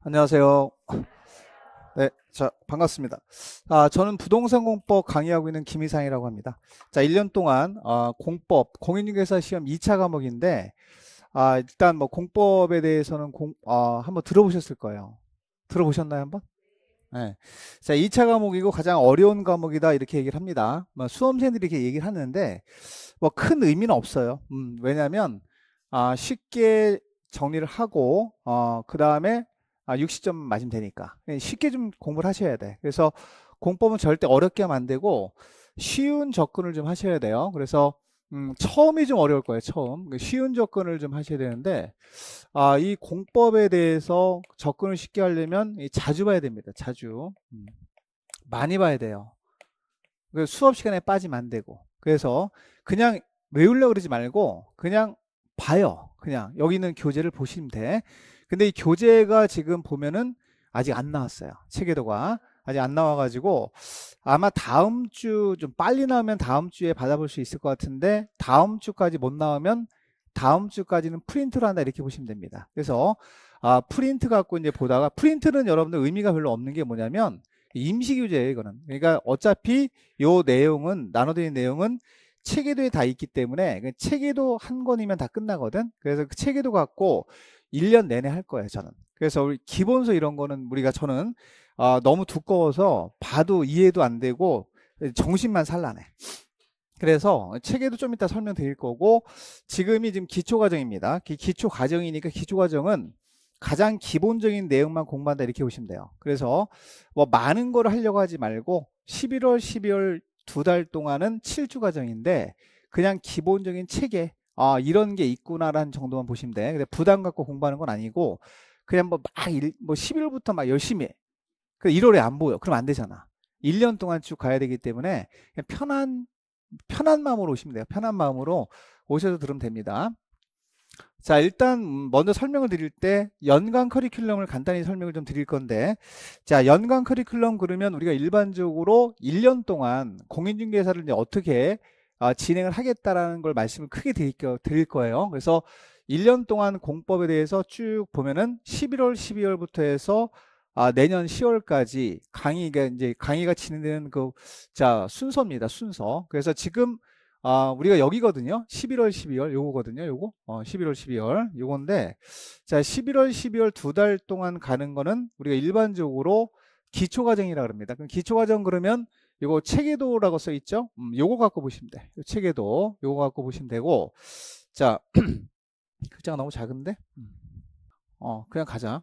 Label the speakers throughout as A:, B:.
A: 안녕하세요. 네, 자, 반갑습니다. 저는 부동산 공법 강의하고 있는 김희상이라고 합니다. 자, 1년 동안 공법, 공인중개사 시험 2차 과목인데, 일단 뭐 공법에 대해서는 한번 들어보셨을 거예요. 들어보셨나요, 한번? 네. 자, 2차 과목이고 가장 어려운 과목이다 이렇게 얘기를 합니다. 뭐 수험생들이 이렇게 얘기를 하는데, 뭐 큰 의미는 없어요. 왜냐하면 쉽게 정리를 하고, 그 다음에 60점 맞으면 되니까 쉽게 좀 공부를 하셔야 돼. 그래서 공법은 절대 어렵게 하면 안 되고 쉬운 접근을 좀 하셔야 돼요. 그래서 처음이 좀 어려울 거예요. 처음 쉬운 접근을 좀 하셔야 되는데, 이 공법에 대해서 접근을 쉽게 하려면 자주 봐야 됩니다. 자주 많이 봐야 돼요. 그래서 수업 시간에 빠지면 안 되고, 그래서 그냥 외우려고 그러지 말고 그냥 봐요. 그냥 여기 있는 교재를 보시면 돼. 근데 이 교재가 지금 보면은 아직 안 나왔어요. 체계도가 아직 안 나와가지고 아마 다음 주 좀 빨리 나오면 다음 주에 받아볼 수 있을 것 같은데, 다음 주까지 못 나오면 다음 주까지는 프린트로 한다 이렇게 보시면 됩니다. 그래서 프린트 갖고 이제 보다가, 프린트는 여러분들 의미가 별로 없는 게 뭐냐면 임시 교재예요, 이거는. 그러니까 어차피 요 내용은, 나눠드린 내용은 체계도에 다 있기 때문에 체계도 한 권이면 다 끝나거든. 그래서 그 체계도 갖고 1년 내내 할 거예요, 저는. 그래서 우리 기본서 이런 거는 저는 너무 두꺼워서 봐도 이해도 안 되고 정신만 산란해. 그래서 체계도 좀 이따 설명드릴 거고, 지금이 지금 기초과정입니다. 기초과정이니까 기초과정은 가장 기본적인 내용만 공부한다 이렇게 보시면 돼요. 그래서 뭐 많은 거를 하려고 하지 말고 11월, 12월 2달 동안은 7주 과정인데 그냥 기본적인 체계, 이런 게 있구나라는 정도만 보시면 돼. 근데 부담 갖고 공부하는 건 아니고 그냥 뭐 11월부터 막 열심히 해. 그 1월에 안 보여. 그럼 안 되잖아. 1년 동안 쭉 가야 되기 때문에 그냥 편한 마음으로 오시면 돼요. 편한 마음으로 오셔서 들으면 됩니다. 자, 일단 먼저 설명을 드릴 때 연간 커리큘럼을 간단히 설명을 좀 드릴 건데, 자, 연간 커리큘럼 그러면 우리가 일반적으로 1년 동안 공인중개사를 이제 어떻게 진행을 하겠다라는 걸 말씀을 크게 드릴 거예요. 그래서 1년 동안 공법에 대해서 쭉 보면은 11월, 12월부터 해서 내년 10월까지 강의가 진행되는 순서입니다. 순서. 그래서 지금 우리가 여기거든요. 11월, 12월 요거거든요. 요거 11월, 12월 요건데, 자, 11월, 12월 2달 동안 가는 거는 우리가 일반적으로 기초과정이라 그럽니다. 그럼 기초과정 그러면 요거 체계도라고 써 있죠. 요거 갖고 보시면 돼. 요 체계도 요거 갖고 보시면 되고, 자, 글자가 너무 작은데. 그냥 가자.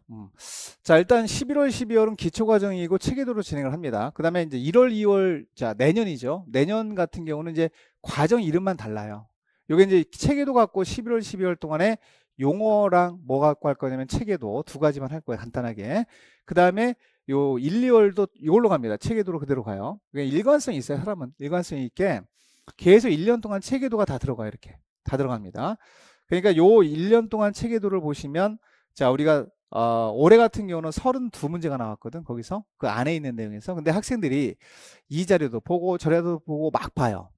A: 자, 일단 11월, 12월은 기초과정이고 체계도로 진행을 합니다. 그 다음에 이제 1월, 2월, 자, 내년이죠. 내년 같은 경우는 이제 과정 이름만 달라요. 요게 이제 체계도 갖고 11월, 12월 동안에 용어랑 뭐 갖고 할 거냐면 체계도 두 가지만 할 거예요. 간단하게. 그 다음에 요 1, 2월도 이걸로 갑니다. 체계도로 그대로 가요. 일관성이 있어요. 사람은 일관성이 있게 계속 1년 동안 체계도가 다 들어가요. 이렇게 다 들어갑니다. 그러니까 요 1년 동안 체계도를 보시면, 자, 우리가 올해 같은 경우는 32문제가 나왔거든. 거기서 그 안에 있는 내용에서. 근데 학생들이 이 자료도 보고 저래도 보고 막 봐요.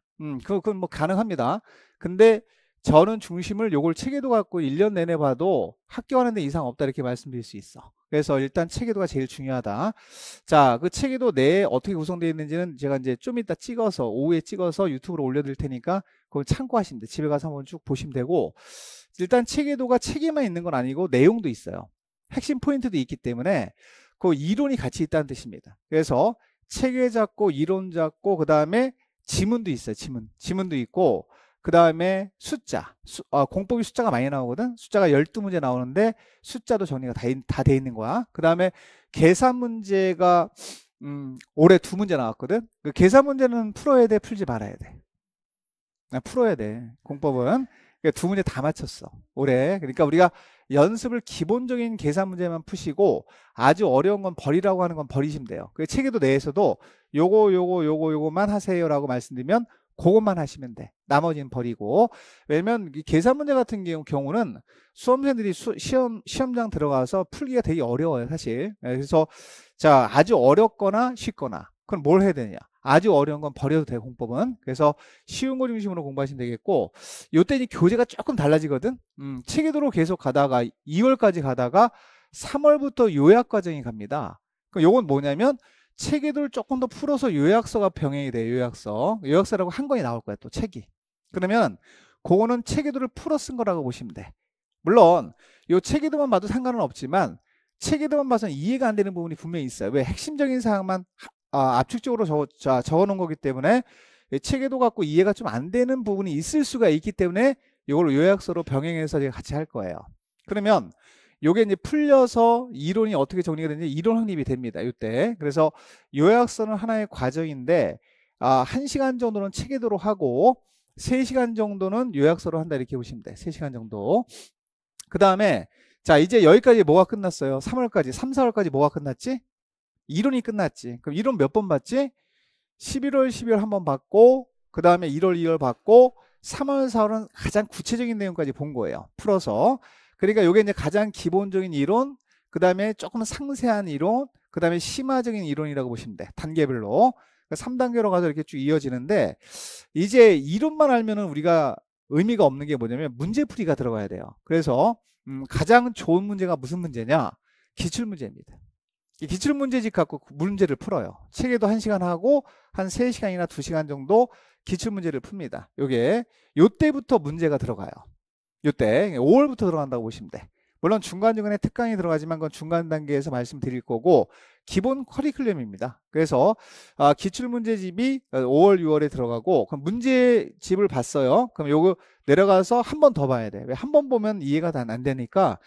A: 그건 뭐 가능합니다. 근데 저는 중심을 요걸 체계도 갖고 1년 내내 봐도 합격하는 데 이상 없다 이렇게 말씀드릴 수 있어. 그래서 일단 체계도가 제일 중요하다. 자, 그 체계도 내에 어떻게 구성되어 있는지는 제가 이제 좀 이따 찍어서 오후에 찍어서 유튜브로 올려드릴 테니까 그걸 참고하시면 돼. 집에 가서 한번 쭉 보시면 되고, 일단 체계도가 체계만 있는 건 아니고 내용도 있어요. 핵심 포인트도 있기 때문에 그 이론이 같이 있다는 뜻입니다. 그래서 체계 잡고 이론 잡고 그 다음에 지문도 있어요. 지문도 있고, 그 다음에 숫자, 공법이 숫자가 많이 나오거든. 숫자가 12문제 나오는데 숫자도 정리가 다 돼 있는 거야. 그 다음에 계산 문제가 올해 2문제 나왔거든. 그 계산 문제는 풀어야 돼, 풀지 말아야 돼? 풀어야 돼. 공법은. 그러니까 2문제 다 맞췄어 올해. 그러니까 우리가 연습을 기본적인 계산 문제만 푸시고 아주 어려운 건 버리라고 하는 건 버리시면 돼요. 그 체계도 내에서도 요거만 하세요라고 말씀드리면 그것만 하시면 돼. 나머지는 버리고. 왜냐면 계산 문제 같은 경우는 수험생들이 시험장 들어가서 풀기가 되게 어려워요, 사실. 그래서 자, 아주 어렵거나 쉽거나 그럼 뭘 해야 되냐? 아주 어려운 건 버려도 돼, 공법은. 그래서 쉬운 거 중심으로 공부하시면 되겠고, 요때 이제 교재가 조금 달라지거든. 체계도로 계속 가다가 2월까지 가다가 3월부터 요약 과정이 갑니다. 그럼 요건 뭐냐면 체계도를 조금 더 풀어서 요약서가 병행이 돼요. 요약서라고 한 권이 나올 거야, 또 책이. 그러면 그거는 체계도를 풀어 쓴 거라고 보시면 돼. 물론 요 체계도만 봐도 상관은 없지만 체계도만 봐서는 이해가 안 되는 부분이 분명히 있어요. 왜? 핵심적인 사항만 압축적으로 적어 놓은 거기 때문에 체계도 갖고 이해가 좀 안 되는 부분이 있을 수가 있기 때문에 이걸 요약서로 병행해서 제가 같이 할 거예요. 그러면 요게 이제 풀려서 이론이 어떻게 정리가 되는지 이론 확립이 됩니다. 이때. 그래서 요약서는 하나의 과정인데 1시간 정도는 체계도로 하고 3시간 정도는 요약서로 한다 이렇게 보시면 돼. 3시간 정도. 그 다음에 자 이제 여기까지 뭐가 끝났어요? 3월까지 3, 4월까지 뭐가 끝났지? 이론이 끝났지. 그럼 이론 몇 번 봤지? 11월, 12월 한 번 봤고 그 다음에 1월, 2월 봤고 3월, 4월은 가장 구체적인 내용까지 본 거예요. 풀어서. 그러니까 이게 이제 가장 기본적인 이론, 그 다음에 조금 상세한 이론, 그 다음에 심화적인 이론이라고 보시면 돼. 단계별로. 3단계로 가서 이렇게 쭉 이어지는데 이제 이론만 알면은 우리가 의미가 없는 게 뭐냐면 문제풀이가 들어가야 돼요. 그래서 가장 좋은 문제가 무슨 문제냐? 기출문제입니다. 이 기출문제집 갖고 문제를 풀어요. 책에도 1시간 하고 한 3시간이나 2시간 정도 기출문제를 풉니다. 요게 요때부터 문제가 들어가요. 요때 5월부터 들어간다고 보시면 돼. 물론 중간중간에 특강이 들어가지만 그건 중간 단계에서 말씀드릴 거고 기본 커리큘럼입니다. 그래서 기출문제집이 5월, 6월에 들어가고 그럼 문제집을 봤어요. 그럼 요거 내려가서 한 번 더 봐야 돼. 왜? 한 번 보면 이해가 다 안 되니까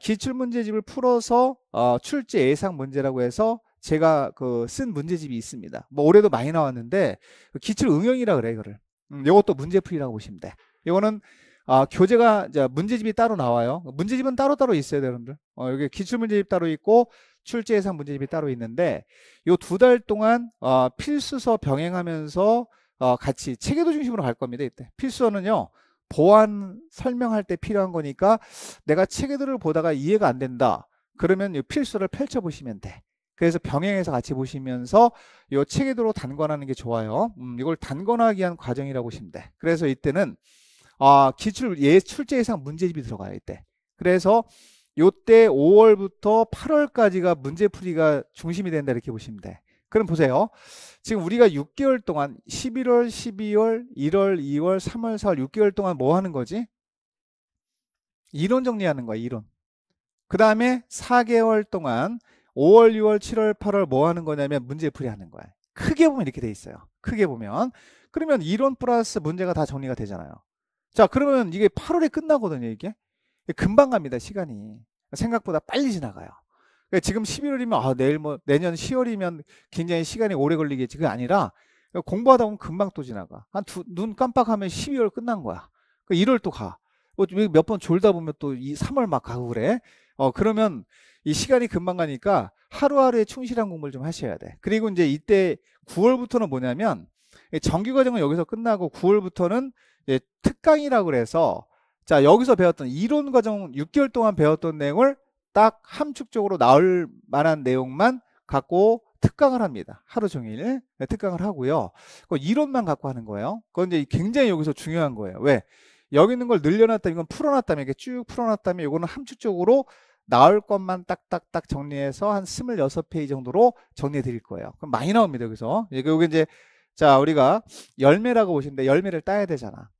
A: 기출문제집을 풀어서 출제 예상 문제라고 해서 제가 쓴 문제집이 있습니다. 뭐 올해도 많이 나왔는데 기출 응용이라 그래 이거를. 요것도 문제풀이라고 보시면 돼. 요거는 교재가 이제 문제집이 따로 나와요. 문제집은 따로따로 있어요, 여러분들. 여기 기출문제집 따로 있고 출제 예상 문제집이 따로 있는데 요 2달 동안 필수서 병행하면서 같이 체계도 중심으로 갈 겁니다. 이때 필수서는요. 보완 설명할 때 필요한 거니까 내가 체계도를 보다가 이해가 안 된다. 그러면 이 필수를 펼쳐 보시면 돼. 그래서 병행해서 같이 보시면서 이 체계도로 단권하는 게 좋아요. 이걸 단권하기 위한 과정이라고 보시면 돼. 그래서 이때는 출제 예상 문제집이 들어가요. 이때. 그래서 요때 5월부터 8월까지가 문제풀이가 중심이 된다 이렇게 보시면 돼. 그럼 보세요. 지금 우리가 6개월 동안 11월, 12월, 1월, 2월, 3월, 4월 6개월 동안 뭐 하는 거지? 이론 정리하는 거야. 이론. 그 다음에 4개월 동안 5월, 6월, 7월, 8월 뭐 하는 거냐면 문제풀이 하는 거야. 크게 보면 이렇게 돼 있어요. 크게 보면. 그러면 이론 플러스 문제가 다 정리가 되잖아요. 자, 그러면 이게 8월에 끝나거든요. 이게 금방 갑니다. 시간이. 생각보다 빨리 지나가요. 지금 11월이면 내일 내년 10월이면 굉장히 시간이 오래 걸리겠지. 그게 아니라 공부하다 보면 금방 또 지나가. 눈 깜빡하면 12월 끝난 거야. 1월 또 가. 몇 번 졸다 보면 또 3월 막 가고 그래. 그러면 이 시간이 금방 가니까 하루하루에 충실한 공부를 좀 하셔야 돼. 그리고 이제 이때 9월부터는 뭐냐면 정규 과정은 여기서 끝나고 9월부터는 특강이라고 그래서 자 여기서 배웠던 이론 과정 6개월 동안 배웠던 내용을 딱 함축적으로 나올 만한 내용만 갖고 특강을 합니다. 하루 종일 특강을 하고요. 그 이론만 갖고 하는 거예요. 그건 이제 굉장히 여기서 중요한 거예요. 왜? 여기 있는 걸 늘려놨다면 이건 풀어놨다면 이렇게 쭉 풀어놨다면 이거는 함축적으로 나올 것만 딱딱딱 정리해서 한 26페이지 정도로 정리해 드릴 거예요. 그럼 많이 나옵니다. 여기서. 여기 이제 자 우리가 열매라고 보시면 돼. 열매를 따야 되잖아.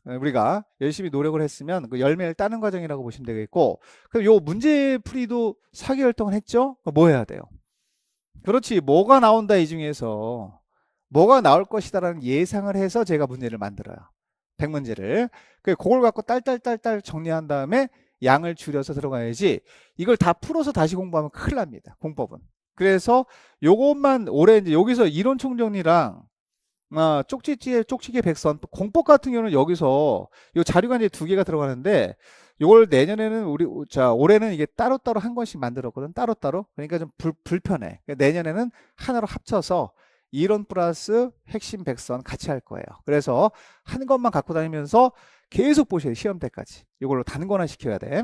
A: 우리가 열심히 노력을 했으면 그 열매를 따는 과정이라고 보시면 되겠고 그럼 요 문제풀이도 4개월 동안 했죠? 뭐 해야 돼요? 그렇지. 뭐가 나온다 이 중에서 뭐가 나올 것이다라는 예상을 해서 제가 문제를 만들어요. 100문제를. 그걸 갖고 딸딸딸딸 정리한 다음에 양을 줄여서 들어가야지 이걸 다 풀어서 다시 공부하면 큰일 납니다. 공법은. 그래서 요것만 올해 이제 여기서 이론 총정리랑 쪽지게 백선 공법 같은 경우는 여기서 요 자료가 이제 2개가 들어가는데 요걸 내년에는 올해는 이게 따로따로 한 권씩 만들었거든. 따로따로. 그러니까 좀 불편해. 그러니까 내년에는 하나로 합쳐서 이론 플러스 핵심 백선 같이 할 거예요. 그래서 한 것만 갖고 다니면서 계속 보셔야 돼. 시험 때까지. 이걸로 단권화 시켜야 돼.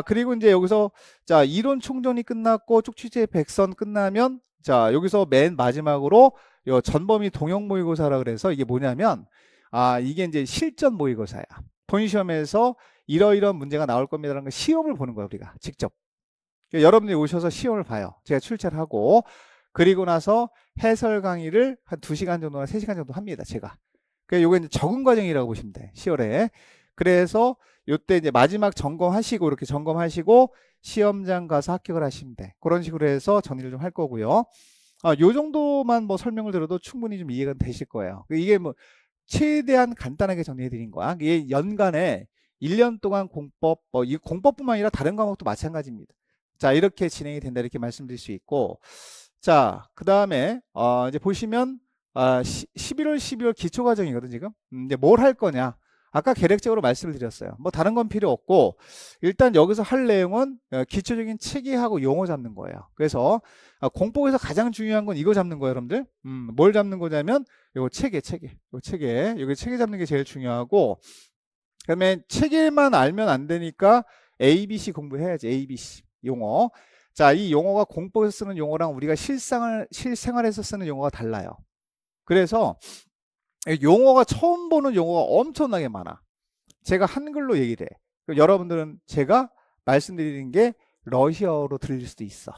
A: 그리고 이제 여기서 자 이론 총정리 끝났고 쪽지제 백선 끝나면 자 여기서 맨 마지막으로 요 전범위 동형 모의고사라 그래서 이게 뭐냐면 이게 이제 실전 모의고사야. 본 시험에서 이러이러한 문제가 나올 겁니다라는 거 시험을 보는 거야 우리가 직접. 여러분들이 오셔서 시험을 봐요. 제가 출제를 하고 그리고 나서 해설 강의를 한 2시간 정도나 3시간 정도 합니다. 제가. 요게 이제 적응 과정이라고 보시면 돼. 10월에. 그래서 요때 이제 마지막 점검하시고 이렇게 점검하시고 시험장 가서 합격을 하시면 돼. 그런 식으로 해서 정리를 좀 할 거고요. 요 정도만 뭐 설명을 들어도 충분히 좀 이해가 되실 거예요. 이게 뭐 최대한 간단하게 정리해 드린 거야. 이게 연간에 1년 동안 공법, 이 공법뿐만 아니라 다른 과목도 마찬가지입니다. 자, 이렇게 진행이 된다 이렇게 말씀드릴 수 있고, 자, 그 다음에 이제 보시면 11월, 12월 기초과정이거든 지금. 이제 뭘 할 거냐? 아까 계략적으로 말씀을 드렸어요. 뭐 다른 건 필요 없고 일단 여기서 할 내용은 기초적인 체계하고 용어 잡는 거예요. 그래서 공법에서 가장 중요한 건 이거 잡는 거예요, 여러분들. 뭘 잡는 거냐면 요거 체계. 여기 체계 잡는 게 제일 중요하고, 그다음에 체계만 알면 안 되니까 ABC 공부해야지. ABC 용어. 자, 이 용어가 공법에서 쓰는 용어랑 우리가 실생활에서 쓰는 용어가 달라요. 그래서 용어가 처음 보는 용어가 엄청나게 많아. 제가 한글로 얘기를 해. 여러분들은 제가 말씀드리는 게 러시아어로 들릴 수도 있어.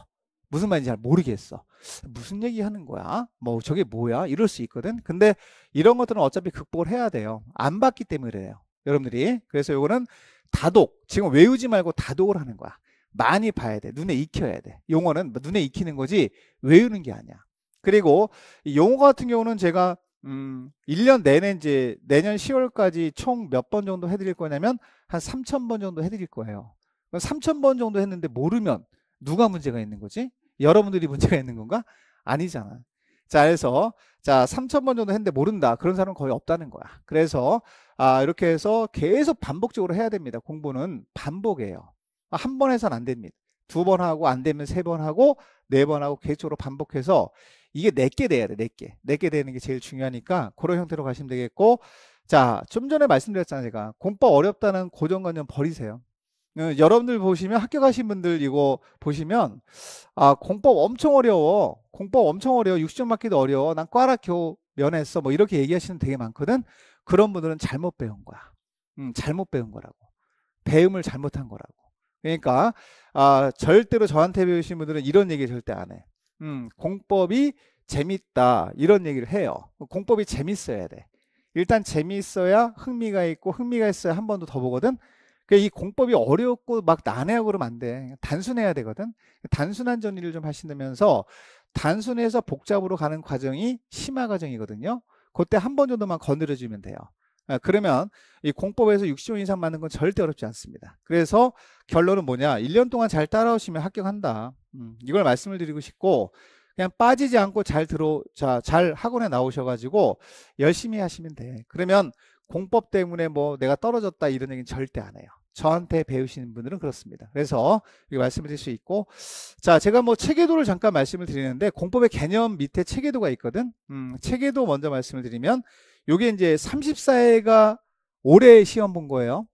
A: 무슨 말인지 잘 모르겠어. 무슨 얘기 하는 거야? 뭐 저게 뭐야? 이럴 수 있거든. 근데 이런 것들은 어차피 극복을 해야 돼요. 안 봤기 때문에 그래요. 여러분들이. 그래서 요거는 다독. 지금 외우지 말고 다독을 하는 거야. 많이 봐야 돼. 눈에 익혀야 돼. 용어는 눈에 익히는 거지 외우는 게 아니야. 그리고 이 용어 같은 경우는 제가 1년 내내 이제 내년 10월까지 총 몇 번 정도 해드릴 거냐면 한 3,000번 정도 해드릴 거예요. 3,000번 정도 했는데 모르면 누가 문제가 있는 거지? 여러분들이 문제가 있는 건가? 아니잖아. 자, 그래서 자 3,000번 정도 했는데 모른다. 그런 사람은 거의 없다는 거야. 그래서 이렇게 해서 계속 반복적으로 해야 됩니다. 공부는 반복이에요. 한 번 해서는 안 됩니다. 2번 하고 안 되면 3번 하고 4번 하고 계속적으로 반복해서 이게 내게 돼야 돼. 내게 되는 게 제일 중요하니까 그런 형태로 가시면 되겠고, 자, 좀 전에 말씀드렸잖아요. 제가 공법 어렵다는 고정관념 버리세요. 여러분들 보시면 합격하신 분들 이거 보시면 공법 엄청 어려워. 60점 맞기도 어려워. 난 꽈라 겨우 면했어. 뭐 이렇게 얘기하시는 되게 많거든. 그런 분들은 잘못 배운 거야. 잘못 배운 거라고. 배움을 잘못한 거라고. 그러니까 절대로 저한테 배우신 분들은 이런 얘기 절대 안 해. 공법이 재밌다 이런 얘기를 해요. 공법이 재밌어야 돼. 일단 재밌어야 흥미가 있고 흥미가 있어야 한 번 더 보거든. 이 공법이 어렵고 막 난해하고 그러면 안 돼. 단순해야 되거든. 단순한 정리를 좀 하신다면서 단순해서 복잡으로 가는 과정이 심화 과정이거든요. 그때 한 번 정도만 건드려주면 돼요. 그러면 이 공법에서 60점 이상 맞는 건 절대 어렵지 않습니다. 그래서 결론은 뭐냐? 1년 동안 잘 따라오시면 합격한다. 이걸 말씀을 드리고 싶고, 그냥 빠지지 않고 잘 학원에 나오셔가지고 열심히 하시면 돼. 그러면 공법 때문에 뭐 내가 떨어졌다 이런 얘기는 절대 안 해요. 저한테 배우시는 분들은 그렇습니다. 그래서 이거 말씀을 드릴 수 있고, 자, 제가 뭐 체계도를 잠깐 말씀을 드리는데 공법의 개념 밑에 체계도가 있거든. 체계도 먼저 말씀을 드리면 요게 이제 34회가 올해 시험 본 거예요.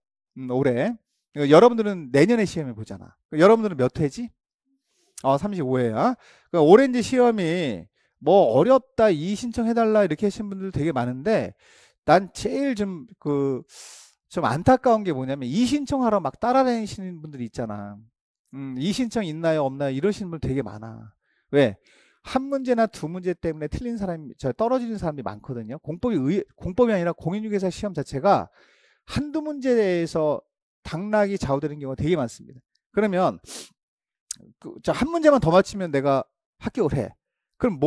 A: 올해. 여러분들은 내년에 시험을 보잖아. 여러분들은 몇 회지? 35회야. 그러니까 올해 이제 시험이 뭐 어렵다, 이의 신청해달라 이렇게 하신 분들 되게 많은데, 난 제일 좀 안타까운 게 뭐냐면 이의 신청하러 막 따라다니시는 분들이 있잖아. 이의 신청 있나요, 없나요 이러시는 분들 되게 많아. 왜? 한 문제나 2문제 때문에 틀린 사람이, 떨어지는 사람이 많거든요. 공법이 아니라 공인중개사 시험 자체가 한두 문제에서 당락이 좌우되는 경우가 되게 많습니다. 그러면 한 문제만 더 맞히면 내가 합격을 해. 그럼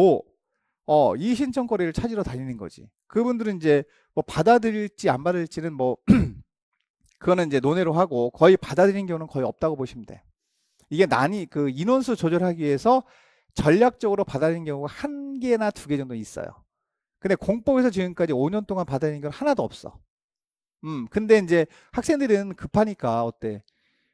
A: 이 신청거리를 찾으러 다니는 거지. 그분들은 이제 뭐 받아들일지 안 받아들일지는 뭐 그거는 이제 논외로 하고 거의 받아들이는 경우는 거의 없다고 보시면 돼. 이게 인원수 조절하기 위해서 전략적으로 받아들이는 경우가 1개나 2개 정도 있어요. 근데 공법에서 지금까지 5년 동안 받아들이는 건 하나도 없어. 근데 이제 학생들은 급하니까 어때?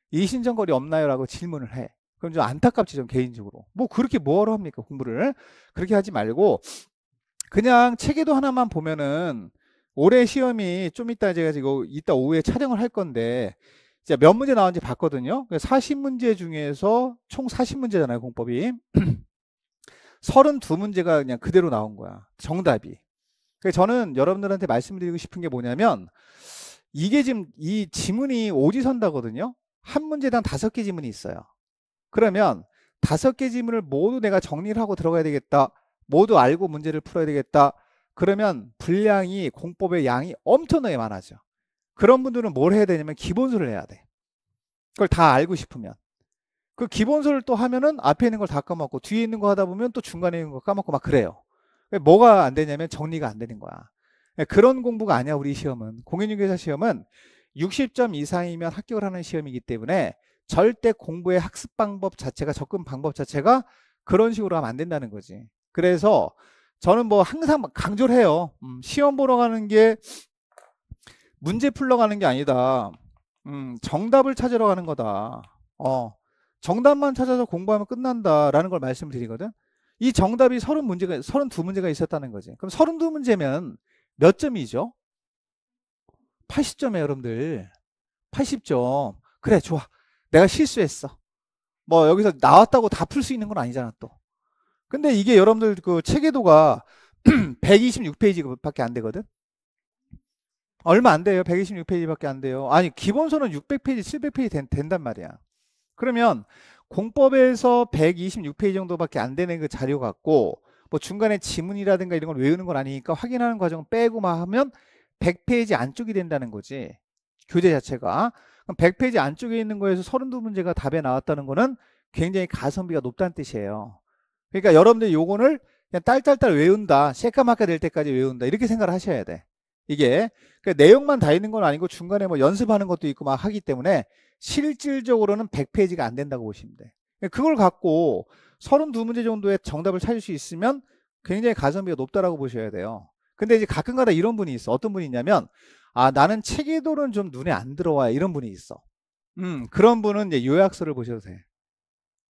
A: 이 신청거리 없나요? 라고 질문을 해. 그럼 좀 안타깝지, 좀 개인적으로. 뭐 그렇게 뭐하러 합니까, 공부를. 그렇게 하지 말고 그냥 체계도 하나만 보면은 올해 시험이 좀 이따 제가 지금 이따 오후에 촬영을 할 건데 이제 몇 문제 나왔는지 봤거든요. 40문제 중에서 총 40문제잖아요, 공법이. 32문제가 그냥 그대로 나온 거야, 정답이. 그래서 저는 여러분들한테 말씀드리고 싶은 게 뭐냐면, 이게 지금 이 지문이 오지선다거든요. 한 문제당 5개 지문이 있어요. 그러면 5개 지문을 모두 내가 정리를 하고 들어가야 되겠다. 모두 알고 문제를 풀어야 되겠다. 그러면 분량이 공법의 양이 엄청나게 많아져. 그런 분들은 뭘 해야 되냐면 기본서를 해야 돼. 그걸 다 알고 싶으면. 그 기본서를 또 하면은 앞에 있는 걸 다 까먹고 뒤에 있는 거 하다 보면 또 중간에 있는 거 까먹고 막 그래요. 뭐가 안 되냐면 정리가 안 되는 거야. 그런 공부가 아니야 우리 시험은. 공인중개사 시험은 60점 이상이면 합격을 하는 시험이기 때문에 절대 공부의 학습 방법 자체가, 접근 방법 자체가 그런 식으로 하면 안 된다는 거지. 그래서 저는 뭐 항상 강조를 해요. 시험 보러 가는 게 문제 풀러 가는 게 아니다. 정답을 찾으러 가는 거다. 정답만 찾아서 공부하면 끝난다라는 걸 말씀을 드리거든. 이 정답이 32문제가 있었다는 거지. 그럼 32문제면 몇 점이죠? 80점이에요, 여러분들. 80점. 그래, 좋아. 내가 실수했어. 뭐 여기서 나왔다고 다 풀 수 있는 건 아니잖아, 또. 근데 이게 여러분들 그 체계도가 126페이지밖에 안 되거든. 얼마 안 돼요. 126페이지밖에 안 돼요. 아니, 기본서는 600페이지, 700페이지 된단 말이야. 그러면 공법에서 126페이지 정도밖에 안 되는 그 자료 갖고 뭐 중간에 지문이라든가 이런 걸 외우는 건 아니니까 확인하는 과정 빼고 막 하면 100페이지 안쪽이 된다는 거지. 교재 자체가. 그럼 100페이지 안쪽에 있는 거에서 32문제가 답에 나왔다는 거는 굉장히 가성비가 높다는 뜻이에요. 그러니까 여러분들 요거를 그냥 딸딸딸 외운다. 새까맣게 될 때까지 외운다. 이렇게 생각을 하셔야 돼. 이게 그러니까 내용만 다 있는 건 아니고 중간에 뭐 연습하는 것도 있고 막 하기 때문에 실질적으로는 100페이지가 안 된다고 보시면 돼. 그걸 갖고 32문제 정도의 정답을 찾을 수 있으면 굉장히 가성비가 높다라고 보셔야 돼요. 근데 이제 가끔가다 이런 분이 있어. 어떤 분이 있냐면 나는 체계도는 좀 눈에 안 들어와. 이런 분이 있어. 그런 분은 이제 요약서를 보셔도 돼.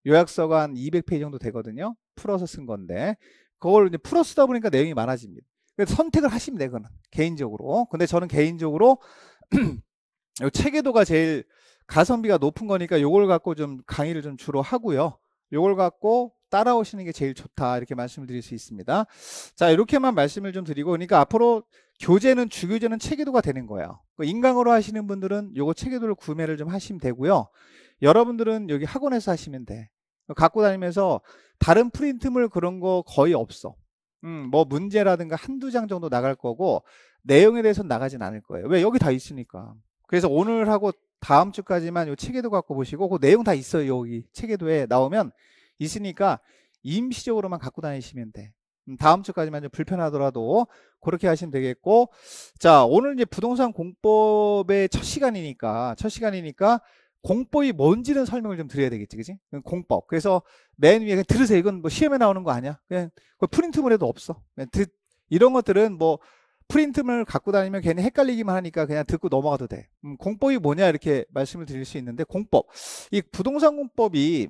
A: 요약서가 한 200페이지 정도 되거든요. 풀어서 쓴 건데 그걸 이제 풀어 쓰다 보니까 내용이 많아집니다. 그래서 선택을 하시면 돼, 그거는 개인적으로. 근데 저는 개인적으로 요 체계도가 제일 가성비가 높은 거니까 요걸 갖고 좀 강의를 좀 주로 하고요. 요걸 갖고 따라오시는 게 제일 좋다, 이렇게 말씀을 드릴 수 있습니다. 자, 이렇게만 말씀을 좀 드리고, 그러니까 앞으로 교재는, 주교재는 체계도가 되는 거예요. 인강으로 하시는 분들은 요거 체계도를 구매를 좀 하시면 되고요. 여러분들은 여기 학원에서 하시면 돼. 갖고 다니면서 다른 프린트물 그런 거 거의 없어. 뭐 문제라든가 한두 장 정도 나갈 거고 내용에 대해서는 나가진 않을 거예요. 왜? 여기 다 있으니까. 그래서 오늘 하고 다음 주까지만 요 체계도 갖고 보시고 그 내용 다 있어요. 여기 체계도에 나오면 있으니까 임시적으로만 갖고 다니시면 돼. 다음 주까지만 좀 불편하더라도 그렇게 하시면 되겠고, 자, 오늘 이제 부동산 공법의 첫 시간이니까 공법이 뭔지는 설명을 좀 드려야 되겠지, 그지? 공법. 그래서 맨 위에 그냥 들으세요. 이건 뭐 시험에 나오는 거 아니야. 그냥 프린트물에도 없어. 이런 것들은 뭐 프린트물 갖고 다니면 괜히 헷갈리기만 하니까 그냥 듣고 넘어가도 돼. 공법이 뭐냐 이렇게 말씀을 드릴 수 있는데, 공법. 이 부동산 공법이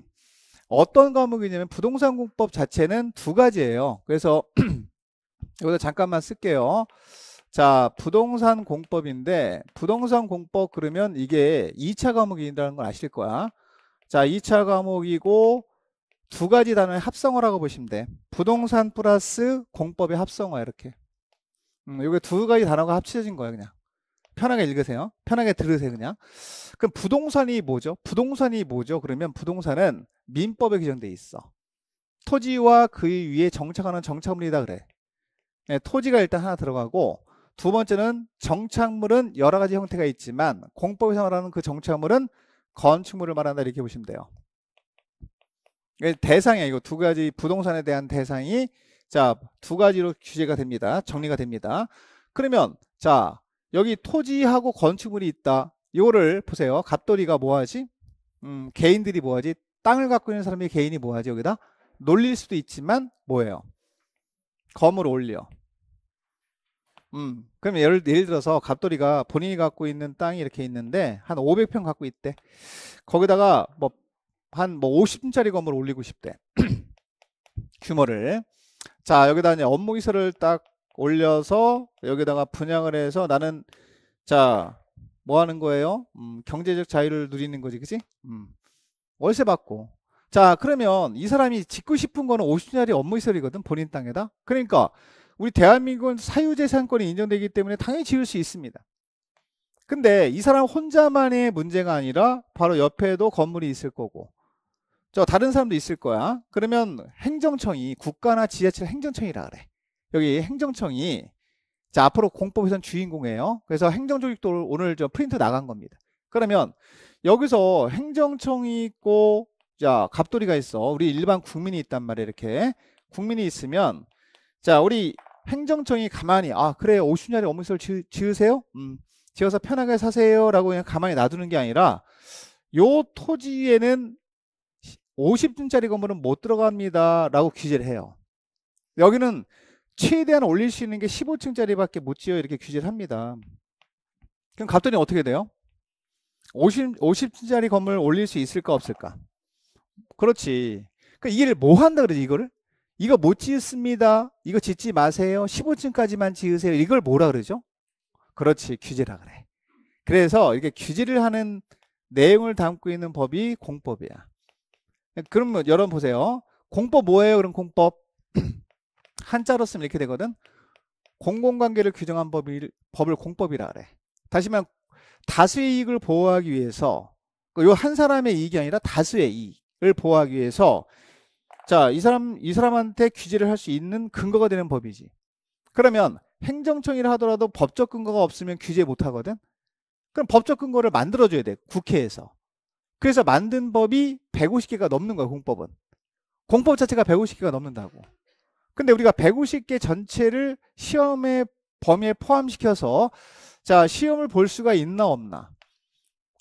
A: 어떤 과목이냐면 부동산 공법 자체는 두 가지예요. 그래서 여기다 잠깐만 쓸게요. 자, 부동산 공법인데 부동산 공법 그러면 이게 2차 과목이라는 걸 아실 거야. 자, 2차 과목이고 두 가지 단어의 합성어라고 보시면 돼. 부동산 플러스 공법의 합성어, 이렇게. 이게 두 가지 단어가 합쳐진 거야. 그냥 편하게 읽으세요. 편하게 들으세요. 그냥. 그럼 부동산이 뭐죠? 그러면 부동산은 민법에 규정돼 있어. 토지와 그 위에 정착하는 정착물이다 그래. 네, 토지가 일단 하나 들어가고, 두 번째는 정착물은 여러 가지 형태가 있지만 공법에서 말하는 그 정착물은 건축물을 말한다, 이렇게 보시면 돼요. 대상이야. 이거 두 가지 부동산에 대한 대상이 자, 두 가지로 규제가 됩니다. 정리가 됩니다. 그러면 자, 여기 토지하고 건축물이 있다. 이거를 보세요. 갑돌이가 뭐하지? 개인들이 뭐하지? 땅을 갖고 있는 사람이 개인이 뭐하지? 여기다 놀릴 수도 있지만 뭐예요? 건물을 올려. 그러면 예를 들어서 갑돌이가 본인이 갖고 있는 땅이 이렇게 있는데 한 500평 갖고 있대. 거기다가 한 50층짜리 건물을 올리고 싶대. 규모를. 자, 여기다 이제 업무기설을 딱 올려서 여기다가 분양을 해서 나는 자, 뭐 하는 거예요? 경제적 자유를 누리는 거지, 그치? 월세 받고. 자, 그러면 이 사람이 짓고 싶은 거는 50층짜리 업무시설이거든, 본인 땅에다. 그러니까 우리 대한민국은 사유재산권이 인정되기 때문에 당연히 지을 수 있습니다. 근데 이 사람 혼자만의 문제가 아니라 바로 옆에도 건물이 있을 거고 저 다른 사람도 있을 거야. 그러면 행정청이 국가나 지자체 행정청이라 그래. 여기 행정청이 자 앞으로 공법에선 주인공이에요. 그래서 행정조직도 오늘 저 프린트 나간 겁니다. 그러면 여기서 행정청이 있고 자 갑돌이가 있어. 우리 일반 국민이 있단 말이야. 이렇게 국민이 있으면 자 우리 행정청이 가만히 아 그래 50층짜리 어문시설 지으세요? 지어서 편하게 사세요 라고 그냥 가만히 놔두는 게 아니라 요 토지에는 50층짜리 건물은 못 들어갑니다 라고 규제를 해요. 여기는 최대한 올릴 수 있는 게 15층짜리 밖에 못 지어 이렇게 규제를 합니다. 그럼 갑돌이는 어떻게 돼요? 50층짜리 건물 올릴 수 있을까 없을까? 그렇지. 그러니까 이게 뭐 한다 그러지 이거를? 이거 못 지었습니다. 이거 짓지 마세요. 15층까지만 지으세요. 이걸 뭐라 그러죠? 그렇지. 규제라 그래. 그래서 이렇게 규제를 하는 내용을 담고 있는 법이 공법이야. 그럼 여러분 보세요. 공법 뭐예요? 그럼 공법 한자로 쓰면 이렇게 되거든. 공공관계를 규정한 법을 공법이라 그래. 다시 말하면 다수의 이익을 보호하기 위해서 요 한 사람의 이익이 아니라 다수의 이익을 보호하기 위해서 자, 이 사람한테 규제를 할 수 있는 근거가 되는 법이지. 그러면 행정청이라 하더라도 법적 근거가 없으면 규제 못 하거든. 그럼 법적 근거를 만들어줘야 돼. 국회에서. 그래서 만든 법이 150개가 넘는 거야, 공법은. 공법 자체가 150개가 넘는다고. 근데 우리가 150개 전체를 시험의 범위에 포함시켜서 자, 시험을 볼 수가 있나 없나?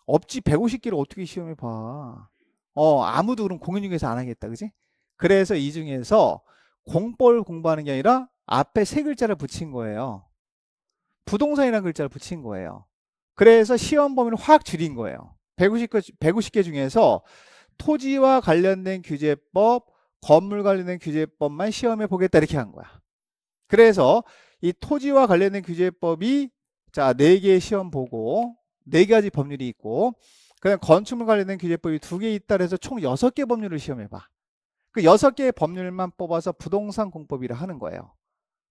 A: 없지. 150개를 어떻게 시험에 봐. 아무도 그럼 공인중개사 안 하겠다. 그지? 그래서 이 중에서 공법을 공부하는 게 아니라 앞에 세 글자를 붙인 거예요. 부동산이라는 글자를 붙인 거예요. 그래서 시험 범위를 확 줄인 거예요. 150개 중에서 토지와 관련된 규제법, 건물 관련된 규제법만 시험에 보겠다 이렇게 한 거야. 그래서 이 토지와 관련된 규제법이 자 4개의 시험 보고 4가지 법률이 있고 그다음 건축물 관련된 규제법이 2개 있다 그래서 총 6개 법률을 시험해 봐. 그 6개의 법률만 뽑아서 부동산 공법이라 하는 거예요.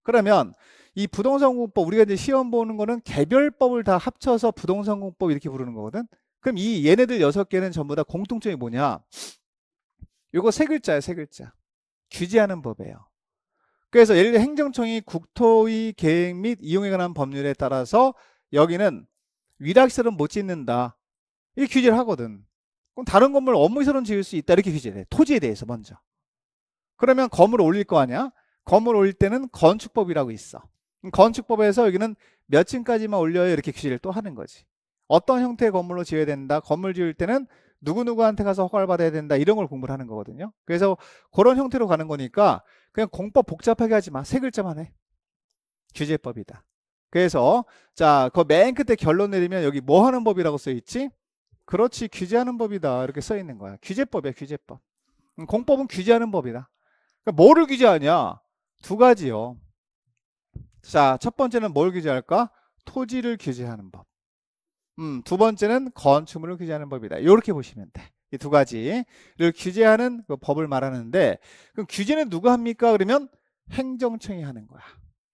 A: 그러면 이 부동산 공법 우리가 이제 시험 보는 거는 개별법을 다 합쳐서 부동산 공법 이렇게 부르는 거거든. 그럼 이 얘네들 6개는 전부 다 공통점이 뭐냐? 요거 세 글자야, 세 글자. 규제하는 법이에요. 그래서 예를 들어 행정청이 국토의 계획 및 이용에 관한 법률에 따라서 여기는 위락시설은 못 짓는다. 이 규제를 하거든. 그럼 다른 건물 업무시설은 지을 수 있다 이렇게 규제를 해. 토지에 대해서 먼저. 그러면 건물을 올릴 거 아니야? 건물 올릴 때는 건축법이라고 있어. 건축법에서 여기는 몇 층까지만 올려요 이렇게 규제를 또 하는 거지. 어떤 형태의 건물로 지어야 된다. 건물 지을 때는 누구누구한테 가서 허가를 받아야 된다. 이런 걸 공부를 하는 거거든요. 그래서 그런 형태로 가는 거니까 그냥 공법 복잡하게 하지 마. 세 글자만 해. 규제법이다. 그래서 자, 그 맨 끝에 결론 내리면 여기 뭐 하는 법이라고 써 있지? 그렇지. 규제하는 법이다. 이렇게 써 있는 거야. 규제법이야. 규제법. 공법은 규제하는 법이다. 그러니까 뭐를 규제하냐? 2가지요. 자, 첫 번째는 뭘 규제할까? 토지를 규제하는 법. 2번째는 건축물을 규제하는 법이다. 이렇게 보시면 돼. 이 2가지를 규제하는 그 법을 말하는데 그럼 규제는 누가 합니까? 그러면 행정청이 하는 거야.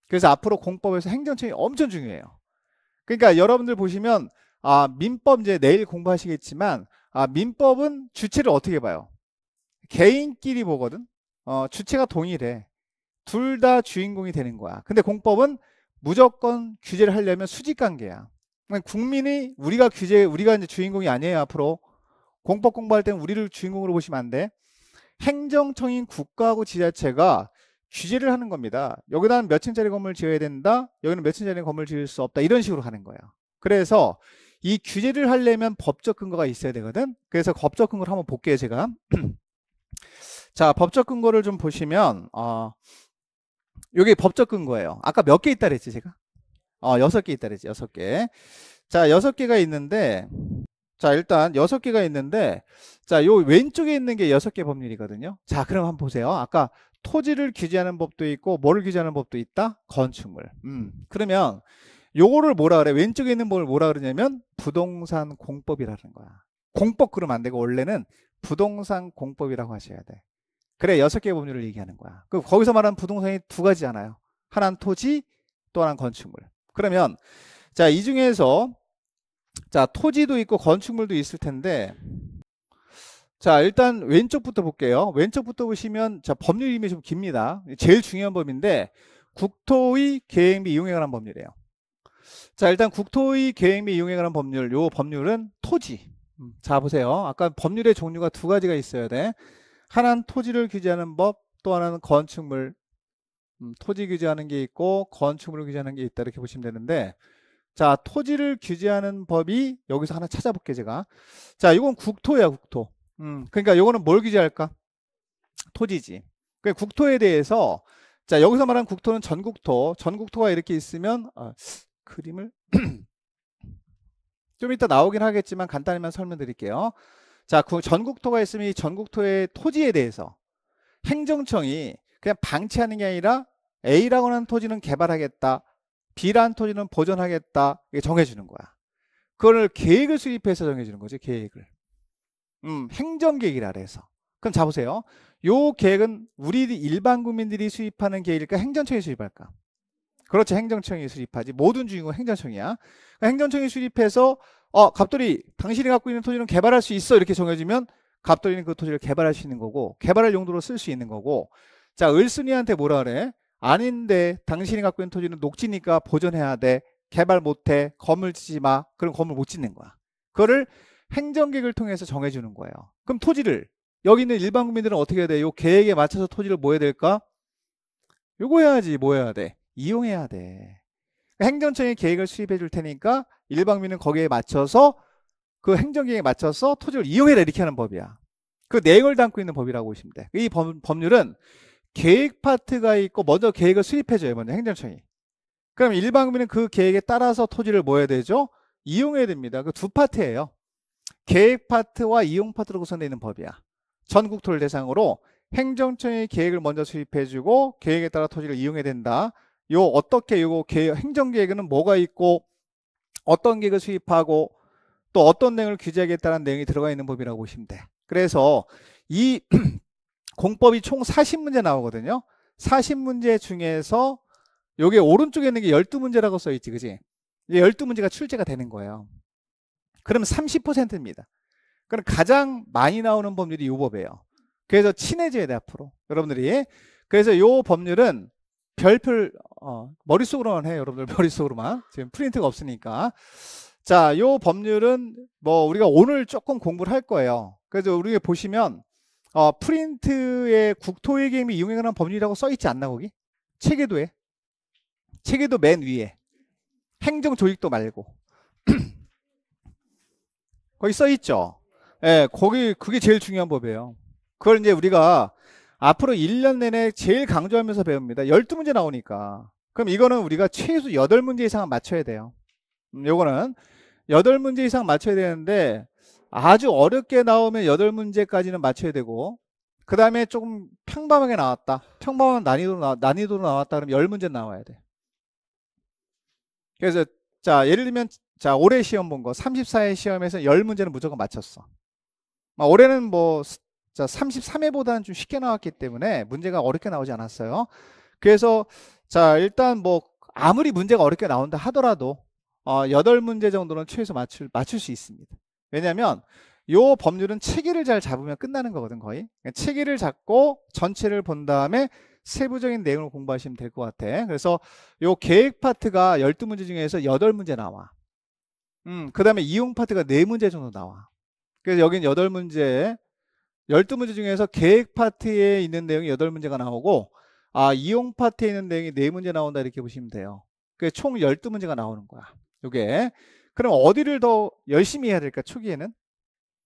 A: 그래서 앞으로 공법에서 행정청이 엄청 중요해요. 그러니까 여러분들 보시면 민법 이제 내일 공부하시겠지만 민법은 주체를 어떻게 봐요? 개인끼리 보거든. 주체가 동일해. 둘 다 주인공이 되는 거야. 근데 공법은 무조건 규제를 하려면 수직관계야. 국민이 우리가 이제 주인공이 아니에요. 앞으로 공법 공부할 때는 우리를 주인공으로 보시면 안 돼. 행정청인 국가하고 지자체가 규제를 하는 겁니다. 여기다는 몇 층짜리 건물 지어야 된다. 여기는 몇 층짜리 건물 지을 수 없다. 이런 식으로 하는 거예요. 그래서 이 규제를 하려면 법적 근거가 있어야 되거든. 그래서 법적 근거를 한번 볼게요. 제가 자, 법적 근거를 좀 보시면 여기 법적 근거예요. 아까 몇 개 있다 그랬지 제가? 6개 있다 그랬지. 6개. 자, 6개가 있는데 자, 일단 6개가 있는데 자, 요 왼쪽에 있는 게 6개 법률이거든요. 자, 그럼 한번 보세요. 아까 토지를 규제하는 법도 있고 뭐를 규제하는 법도 있다? 건축물. 그러면 요거를 뭐라 그래? 왼쪽에 있는 법을 뭐라 그러냐면 부동산 공법이라는 거야. 공법 그러면 안 되고 원래는 부동산 공법이라고 하셔야 돼. 그래 6개의 법률을 얘기하는 거야. 거기서 말하는 부동산이 2가지잖아요. 하나는 토지, 또 하나는 건축물. 그러면 자, 이 중에서 자, 토지도 있고 건축물도 있을 텐데 자, 일단 왼쪽부터 볼게요. 왼쪽부터 보시면 자, 법률 이름이 좀 깁니다. 제일 중요한 법인데 국토의 계획 및 이용에 관한 법률이에요. 자, 일단 국토의 계획 및 이용에 관한 법률, 요 법률은 토지. 자, 보세요. 아까 법률의 종류가 두 가지가 있어야 돼. 하나는 토지를 규제하는 법, 또 하나는 건축물. 토지 규제하는 게 있고 건축물을 규제하는 게 있다, 이렇게 보시면 되는데, 자, 토지를 규제하는 법이 여기서 하나 찾아볼게 제가. 자, 이건 국토야, 국토. 그러니까 요거는 뭘 규제할까? 토지지. 그 국토에 대해서, 자, 여기서 말하는 국토는 전국토. 전국토가 이렇게 있으면 그림을 좀 이따 나오긴 하겠지만 간단히만 설명드릴게요. 자, 그 전국토가 있으면 이 전국토의 토지에 대해서 행정청이 그냥 방치하는 게 아니라 A라고 하는 토지는 개발하겠다, B라는 토지는 보존하겠다, 이게 정해주는 거야. 그걸 계획을 수립해서 정해주는 거지, 계획을. 행정계획이라 그래서. 그럼 자, 보세요. 요 계획은 우리 일반 국민들이 수립하는 계획일까, 행정청이 수립할까? 그렇죠, 행정청이 수립하지. 모든 주인공은 행정청이야. 그러니까 행정청이 수립해서 갑돌이 당신이 갖고 있는 토지는 개발할 수 있어, 이렇게 정해주면 갑돌이는 그 토지를 개발할 수 있는 거고, 개발할 용도로 쓸 수 있는 거고. 자, 을순이한테 뭐라 그래? 아닌데 당신이 갖고 있는 토지는 녹지니까 보존해야 돼, 개발 못해, 건물 짓지 마. 그럼 건물 못 짓는 거야. 그거를 행정계획을 통해서 정해주는 거예요. 그럼 토지를 여기 있는 일반 국민들은 어떻게 해야 돼? 요 계획에 맞춰서 토지를 뭐 해야 될까? 요거 해야지. 뭐 해야 돼? 이용해야 돼. 행정청이 계획을 수립해 줄 테니까 일반 국민은 거기에 맞춰서, 그 행정계획에 맞춰서 토지를 이용해라, 이렇게 하는 법이야. 그 내용을 담고 있는 법이라고 보시면 돼. 이 법률은 계획 파트가 있고 먼저 계획을 수립해줘요, 먼저 행정청이. 그럼 일반 국민은 그 계획에 따라서 토지를 뭐 해야 되죠? 이용해야 됩니다. 그 두 파트예요. 계획 파트와 이용 파트로 구성되어 있는 법이야. 전국토를 대상으로 행정청이 계획을 먼저 수립해주고 계획에 따라 토지를 이용해야 된다. 요 어떻게 요거 행정계획에는 뭐가 있고 어떤 계획을 수립하고 또 어떤 내용을 규제하겠다는 내용이 들어가 있는 법이라고 보시면 돼. 그래서 이 공법이 총 40문제 나오거든요. 40문제 중에서 요게 오른쪽에 있는 게 12문제라고 써있지, 그지? 12문제가 출제가 되는 거예요. 그럼 30%입니다. 그럼 가장 많이 나오는 법률이 이 법이에요. 그래서 친해져야 돼, 앞으로 여러분들이. 그래서 이 법률은 별표 머릿속으로만 해요, 여러분들. 머릿속으로만. 지금 프린트가 없으니까. 자, 이 법률은 뭐 우리가 오늘 조금 공부를 할 거예요. 그래서 우리 보시면 프린트에 국토의 계획 및 이용에 관한 법률이라고 써있지 않나, 거기? 체계도에. 체계도 맨 위에. 행정조직도 말고. 거기 써있죠. 예, 거기 그게 제일 중요한 법이에요. 그걸 이제 우리가 앞으로 1년 내내 제일 강조하면서 배웁니다. 12문제 나오니까. 그럼 이거는 우리가 최소 8문제 이상은 맞춰야 돼요. 요거는 8문제 이상 맞춰야 되는데, 아주 어렵게 나오면 8문제까지는 맞춰야 되고, 그 다음에 조금 평범하게 나왔다, 평범한 난이도로 나왔다, 그러면 10문제 나와야 돼. 그래서 자, 예를 들면 자, 올해 시험 본 거 34회 시험에서 10문제는 무조건 맞췄어. 올해는 뭐 자, 33회보다는 좀 쉽게 나왔기 때문에 문제가 어렵게 나오지 않았어요. 그래서 자, 일단 뭐 아무리 문제가 어렵게 나온다 하더라도 8문제 정도는 최소 맞출 수 있습니다. 왜냐하면 요 법률은 체계를 잘 잡으면 끝나는 거거든, 거의. 체계를 잡고 전체를 본 다음에 세부적인 내용을 공부하시면 될 것 같아. 그래서 요 계획 파트가 12문제 중에서 8문제 나와. 그 다음에 이용 파트가 4문제 정도 나와. 그래서 여긴 8문제, 12문제 중에서 계획 파트에 있는 내용이 8문제가 나오고, 이용 파트에 있는 내용이 4문제 나온다, 이렇게 보시면 돼요. 그래서 총 12문제가 나오는 거야, 요게. 그럼 어디를 더 열심히 해야 될까, 초기에는?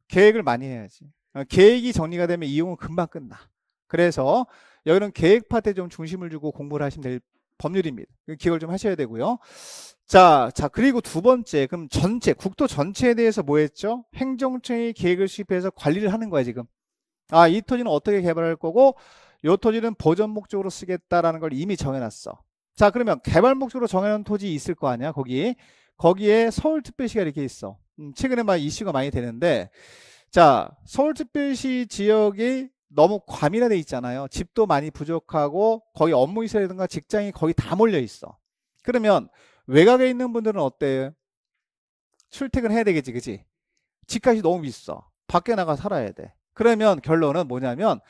A: 계획을 많이 해야지. 계획이 정리가 되면 이용은 금방 끝나. 그래서 여기는 계획 파트에 좀 중심을 주고 공부를 하시면 될 법률입니다. 기억을 좀 하셔야 되고요. 자, 그리고 두 번째, 그럼 국토 전체에 대해서 뭐 했죠? 행정청이 계획을 수립해서 관리를 하는 거야, 지금. 이 토지는 어떻게 개발할 거고, 이 토지는 보전 목적으로 쓰겠다라는 걸 이미 정해놨어. 자, 그러면 개발 목적으로 정해놓은 토지 있을 거 아니야, 거기에 서울특별시가 이렇게 있어. 최근에 막 이슈가 많이 되는데, 자, 서울특별시 지역이 너무 과밀화돼 있잖아요. 집도 많이 부족하고 거기 업무시설이라든가 직장이 거기 다 몰려 있어. 그러면 외곽에 있는 분들은 어때요? 출퇴근해야 되겠지, 그치? 집값이 너무 비싸. 밖에 나가 살아야 돼. 그러면 결론은 뭐냐면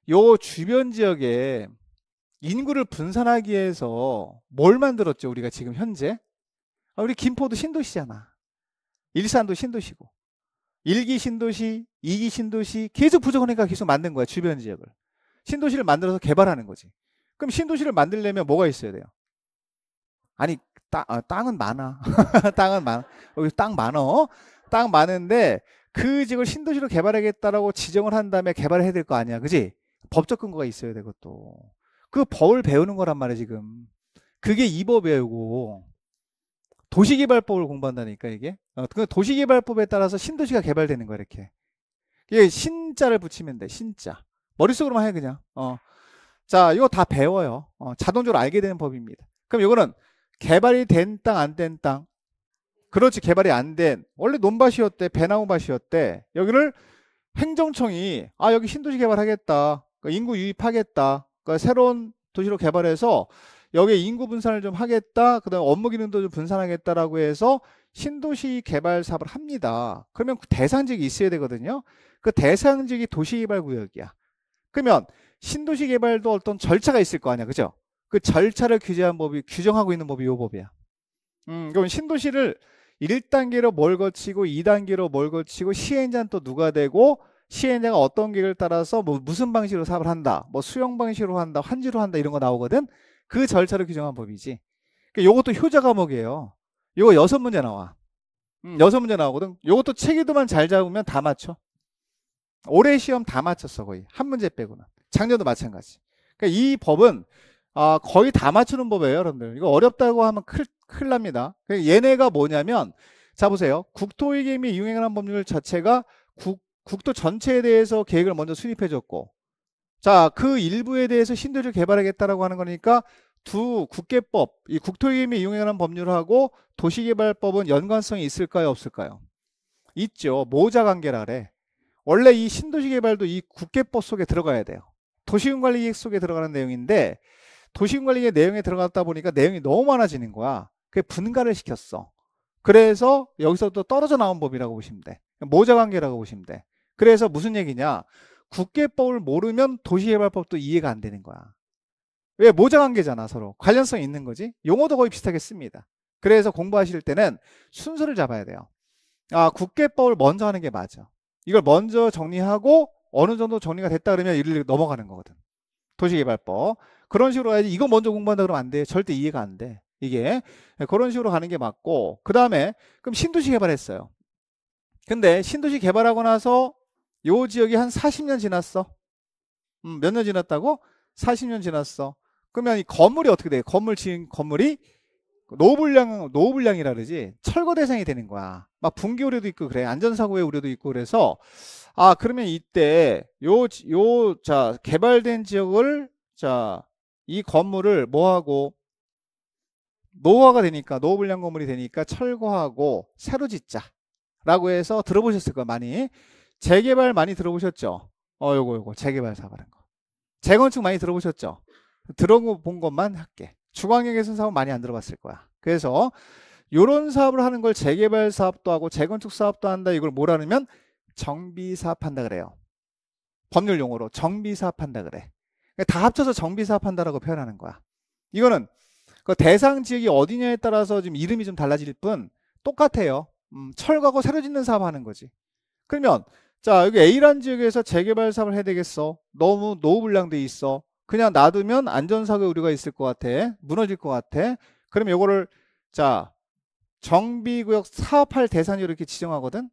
A: 요 주변 지역에 인구를 분산하기 위해서 뭘 만들었죠? 우리가 지금 현재? 우리 김포도 신도시잖아. 일산도 신도시고. 1기 신도시, 2기 신도시 계속 부족하니까 계속 만든 거야. 주변 지역을. 신도시를 만들어서 개발하는 거지. 그럼 신도시를 만들려면 뭐가 있어야 돼요? 아니 땅은 많아. 땅은 많아. 여기 땅 많어. 땅 많은데 그 지역을 신도시로 개발하겠다라고 지정을 한 다음에 개발을 해야 될 거 아니야. 그지? 법적 근거가 있어야 되고 또. 그 법을 배우는 거란 말이야 지금. 그게 이 법이에요. 이거. 도시개발법을 공부한다니까 이게. 그 도시개발법에 따라서 신도시가 개발되는 거야 이렇게. 이게 신자를 붙이면 돼. 신자. 머릿속으로만 해 그냥. 자, 이거 다 배워요. 자동적으로 알게 되는 법입니다. 그럼 이거는 개발이 된 땅, 안 된 땅. 그렇지, 개발이 안 된. 원래 논밭이었대, 배나무밭이었대. 여기를 행정청이 여기 신도시 개발하겠다. 인구 유입하겠다. 새로운 도시로 개발해서 여기에 인구 분산을 좀 하겠다. 그다음에 업무 기능도 좀 분산하겠다라고 해서 신도시 개발 사업을 합니다. 그러면 그 대상지역이 있어야 되거든요. 그 대상지역이 도시개발구역이야. 그러면 신도시 개발도 어떤 절차가 있을 거 아니야, 그죠? 그 절차를 규정하고 있는 법이 요 법이야. 그럼 신도시를 1단계로 뭘 거치고 2단계로 뭘 거치고 시행자는 또 누가 되고 시행자가 어떤 계획을 따라서 무슨 방식으로 사업을 한다, 수용 방식으로 한다, 환지로 한다 이런 거 나오거든. 그 절차를 규정한 법이지. 요것도 효자 과목이에요. 요거 6문제 나와. 6문제 나오거든. 요것도 체계도만 잘 잡으면 다 맞춰. 올해 시험 다 맞췄어 거의. 한 문제 빼고는. 작년도 마찬가지. 그러니까 이 법은 거의 다 맞추는 법이에요 여러분들. 이거 어렵다고 하면 큰일 납니다. 얘네가 뭐냐면 자 보세요. 국토위계 및 이용행하는 법률 자체가 국토 전체에 대해서 계획을 먼저 수립해 줬고, 자 그 일부에 대해서 신도시를 개발하겠다라고 하는 거니까 두 국계법, 이 국토위계 및 이용행하는 법률하고 도시개발법은 연관성이 있을까요 없을까요? 있죠. 모자관계라 그래. 원래 이 신도시 개발도 이 국계법 속에 들어가야 돼요. 도시군관리계획 속에 들어가는 내용인데 도시군관리계획 내용에 들어갔다 보니까 내용이 너무 많아지는 거야. 그게 분가를 시켰어. 그래서 여기서 또 떨어져 나온 법이라고 보시면 돼. 모자관계라고 보시면 돼. 그래서 무슨 얘기냐? 국계법을 모르면 도시개발법도 이해가 안 되는 거야. 왜? 모자관계잖아. 서로 관련성이 있는 거지. 용어도 거의 비슷하게 씁니다. 그래서 공부하실 때는 순서를 잡아야 돼요. 국계법을 먼저 하는 게 맞아. 이걸 먼저 정리하고 어느 정도 정리가 됐다 그러면 이를 넘어가는 거거든. 도시개발법. 그런 식으로 해야지. 이거 먼저 공부한다 그러면 안 돼. 절대 이해가 안 돼. 이게. 그런 식으로 가는 게 맞고, 그 다음에 그럼 신도시 개발했어요. 근데 신도시 개발하고 나서 요 지역이 한 40년 지났어. 몇 년 지났다고? 40년 지났어. 그러면 이 건물이 어떻게 돼? 지은 건물이 노후불량이라 그러지. 철거 대상이 되는 거야. 막 붕괴 우려도 있고 그래. 안전사고의 우려도 있고 그래서 그러면 이때 자 개발된 지역을 이 건물을 뭐하고 노후화가 되니까 노후불량 건물이 되니까 철거하고 새로 짓자 라고 해서 들어보셨을 거야. 많이 재개발 많이 들어보셨죠? 요거 재개발 사업하는 거. 재건축 많이 들어보셨죠? 들어본 것만 할게. 중앙역에서는 사업 많이 안 들어봤을 거야. 그래서 이런 사업을 하는 걸 재개발 사업도 하고 재건축 사업도 한다. 이걸 뭐라면 정비사업 한다 그래요. 법률 용어로 정비사업 한다 그래. 다 합쳐서 정비사업 한다라고 표현하는 거야. 이거는 그 대상 지역이 어디냐에 따라서 지금 이름이 좀 달라질 뿐 똑같아요. 철거하고 새로 짓는 사업 하는 거지. 그러면 자 여기 A라는 지역에서 재개발 사업을 해야 되겠어. 너무 노후불량돼 있어. 그냥 놔두면 안전사고 우려가 있을 것 같아. 무너질 것 같아. 그러면 이거를 정비구역 사업할 대상으로 이렇게 지정하거든.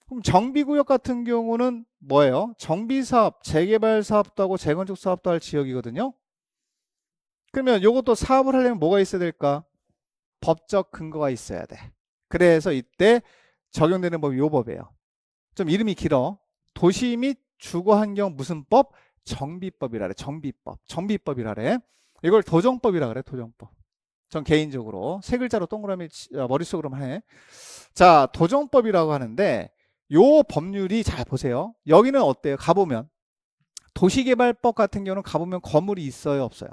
A: 그럼 정비구역 같은 경우는 뭐예요? 정비사업, 재개발 사업도 하고 재건축 사업도 할 지역이거든요. 그러면 이것도 사업을 하려면 뭐가 있어야 될까? 법적 근거가 있어야 돼. 그래서 이때 적용되는 법이 요 법이에요. 좀 이름이 길어. 도시 및 주거환경 무슨 법? 정비법이라 그래. 정비법이라 그래. 이걸 도정법이라 그래. 도정법. 전 개인적으로 세 글자로 동그라미 머릿속으로만 해. 자, 도정법이라고 하는데 요 법률이 잘 보세요. 여기는 어때요? 가보면 도시개발법 같은 경우는 가보면 건물이 있어요 없어요?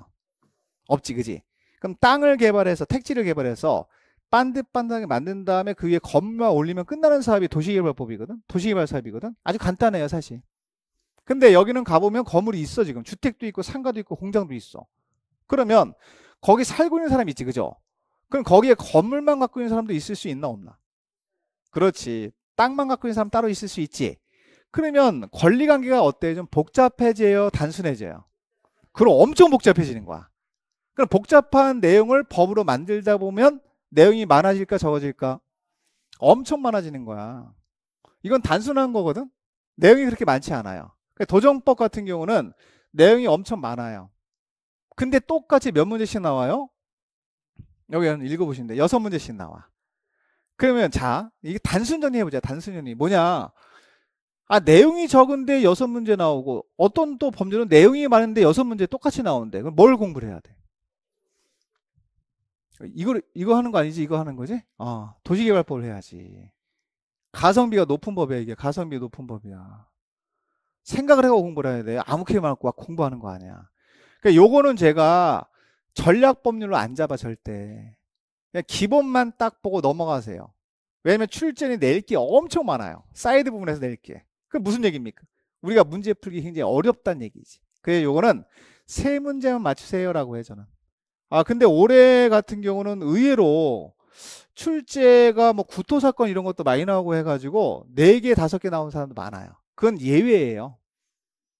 A: 없지, 그지? 그럼 땅을 개발해서 택지를 개발해서 반듯반듯하게 만든 다음에 그 위에 건물만 올리면 끝나는 사업이 도시개발법이거든. 도시개발 사업이거든. 아주 간단해요 사실. 근데 여기는 가보면 건물이 있어. 지금 주택도 있고 상가도 있고 공장도 있어. 그러면 거기 살고 있는 사람이 있지, 그죠? 그럼 거기에 건물만 갖고 있는 사람도 있을 수 있나 없나? 그렇지. 땅만 갖고 있는 사람 따로 있을 수 있지. 그러면 권리관계가 어때? 좀 복잡해져요, 단순해져요? 그럼 엄청 복잡해지는 거야. 그럼 복잡한 내용을 법으로 만들다 보면 내용이 많아질까 적어질까? 엄청 많아지는 거야. 이건 단순한 거거든. 내용이 그렇게 많지 않아요. 그러니까 도정법 같은 경우는 내용이 엄청 많아요. 근데 똑같이 몇 문제씩 나와요? 여기 읽어보시면 돼. 6문제씩 나와. 그러면 자, 이게 단순 정리해보자. 단순 정리. 뭐냐? 아, 내용이 적은데 6문제 나오고 어떤 또 범죄는 내용이 많은데 6문제 똑같이 나오는데 그럼 뭘 공부를 해야 돼? 이거 하는 거 아니지? 이거 하는 거지? 도시개발법을 해야지. 가성비가 높은 법이야. 이게 가성비 높은 법이야. 생각을 하고 공부를 해야 돼. 아무렇게나 막 공부하는 거 아니야. 그러니까 요거는 제가 전략법률로 안 잡아 절대. 그냥 기본만 딱 보고 넘어가세요. 왜냐면 출제는 낼 게 엄청 많아요. 사이드 부분에서 낼 게. 그게 무슨 얘기입니까? 우리가 문제 풀기 굉장히 어렵다는 얘기지. 그래서 요거는 3문제만 맞추세요라고 해 저는. 근데 올해 같은 경우는 의외로 출제가 뭐 구토사건 이런 것도 많이 나오고 해가지고 4개, 5개 나온 사람도 많아요. 그건 예외예요.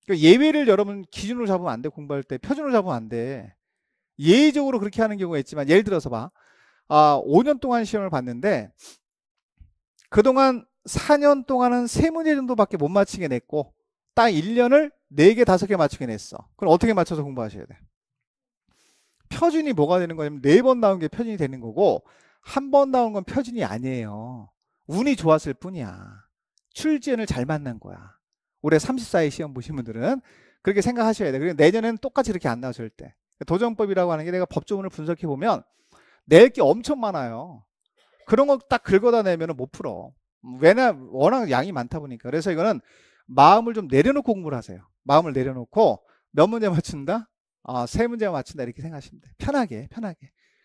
A: 그러니까 예외를 여러분 기준으로 잡으면 안 돼. 공부할 때 표준으로 잡으면 안 돼. 예외적으로 그렇게 하는 경우가 있지만 예를 들어서 봐. 5년 동안 시험을 봤는데 그동안 4년 동안은 3문제 정도밖에 못 맞히게 냈고 딱 1년을 4개, 5개 맞추게 냈어. 그럼 어떻게 맞춰서 공부하셔야 돼? 표준이 뭐가 되는 거냐면 4번 나온 게 표준이 되는 거고 1번 나온 건 표준이 아니에요. 운이 좋았을 뿐이야. 출제를 잘 만난 거야. 올해 34회 시험 보신 분들은 그렇게 생각하셔야 돼. 그리고 내년에는 똑같이 이렇게 안 나와 절대. 도정법이라고 하는 게 내가 법조문을 분석해 보면 낼 게 엄청 많아요. 그런 거 딱 긁어다 내면 못 풀어. 왜냐 워낙 양이 많다 보니까. 그래서 이거는 마음을 좀 내려놓고 공부를 하세요. 마음을 내려놓고 몇 문제 맞춘다? 3문제 맞춘다 이렇게 생각하시면 돼. 편하게.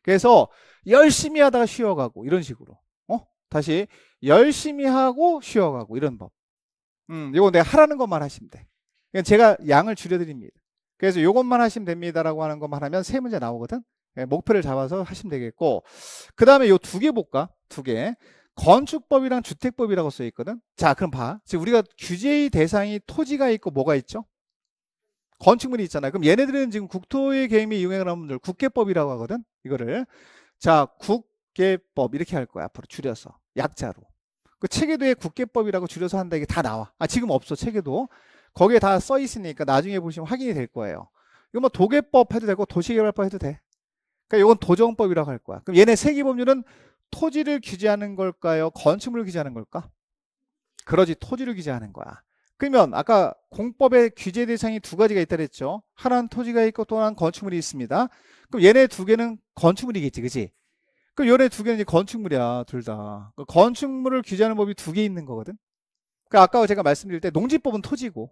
A: 그래서 열심히 하다가 쉬어가고 이런 식으로. 다시 열심히 하고 쉬어가고 이런 법. 이거 내가 하라는 것만 하시면 돼. 그러니까 제가 양을 줄여드립니다. 그래서 이것만 하시면 됩니다라고 하는 것만 하면 3문제 나오거든. 목표를 잡아서 하시면 되겠고, 그 다음에 요 2개 볼까? 2개. 건축법이랑 주택법이라고 써 있거든. 자, 그럼 봐. 지금 우리가 규제의 대상이 토지가 있고 뭐가 있죠? 건축물이 있잖아요. 그럼 얘네들은 지금 국토의 계획 이용행을 하는 분들 국계법이라고 하거든. 이거를 자 국계법 이렇게 할 거야. 앞으로 줄여서 약자로. 그 체계도에 국계법이라고 줄여서 한다. 이게 다 나와. 지금 없어. 체계도 거기에 다 써 있으니까 나중에 보시면 확인이 될 거예요. 이거 뭐 도계법 해도 되고 도시개발법 해도 돼. 그러니까 이건 도정법이라고 할 거야. 그럼 얘네 세개 법률은 토지를 규제하는 걸까요? 건축물을 규제하는 걸까? 그러지. 토지를 규제하는 거야. 그러면 아까 공법의 규제 대상이 2가지가 있다 그랬죠. 하나는 토지가 있고 또 하나는 건축물이 있습니다. 그럼 얘네 2개는 건축물이겠지, 그치? 그럼 얘네 2개는 이제 건축물이야, 둘 다. 건축물을 규제하는 법이 2개 있는 거거든. 그러니까 아까 제가 말씀드릴 때 농지법은 토지고,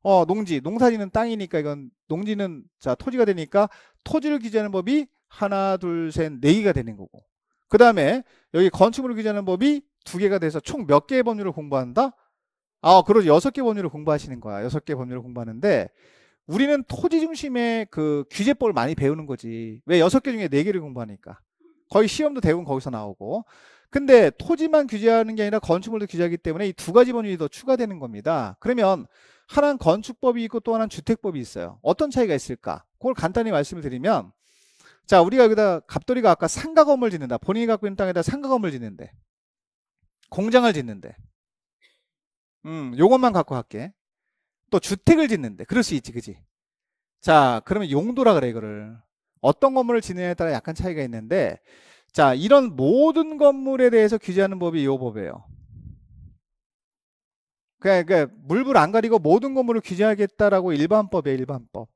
A: 농사지는 땅이니까 이건 농지는 자 토지가 되니까 토지를 규제하는 법이 하나, 둘, 셋, 4개가 되는 거고. 그 다음에 여기 건축물을 규제하는 법이 2개가 돼서 총 몇 개의 법률을 공부한다? 그러죠. 6개 법률을 공부하시는 거야. 6개 법률을 공부하는데 우리는 토지 중심의 그 규제법을 많이 배우는 거지. 왜 6개 중에 4개를 공부하니까. 거의 시험도 대부분 거기서 나오고. 근데 토지만 규제하는 게 아니라 건축물도 규제하기 때문에 이 2가지 법률이 더 추가되는 겁니다. 그러면 하나는 건축법이 있고 또 하나는 주택법이 있어요. 어떤 차이가 있을까? 그걸 간단히 말씀을 드리면 자 우리가 여기다 갑돌이가 아까 상가 건물 짓는다. 본인이 갖고 있는 땅에다 상가 건물 짓는데 공장을 짓는데 요것만 갖고 갈게. 또 주택을 짓는데 그럴 수 있지, 그지? 자 그러면 용도라 그래. 이거를 어떤 건물을 짓느냐에 따라 약간 차이가 있는데 자 이런 모든 건물에 대해서 규제하는 법이 이 법이에요. 그러니까 물불 안 가리고 모든 건물을 규제하겠다라고 일반법이에요. 일반법.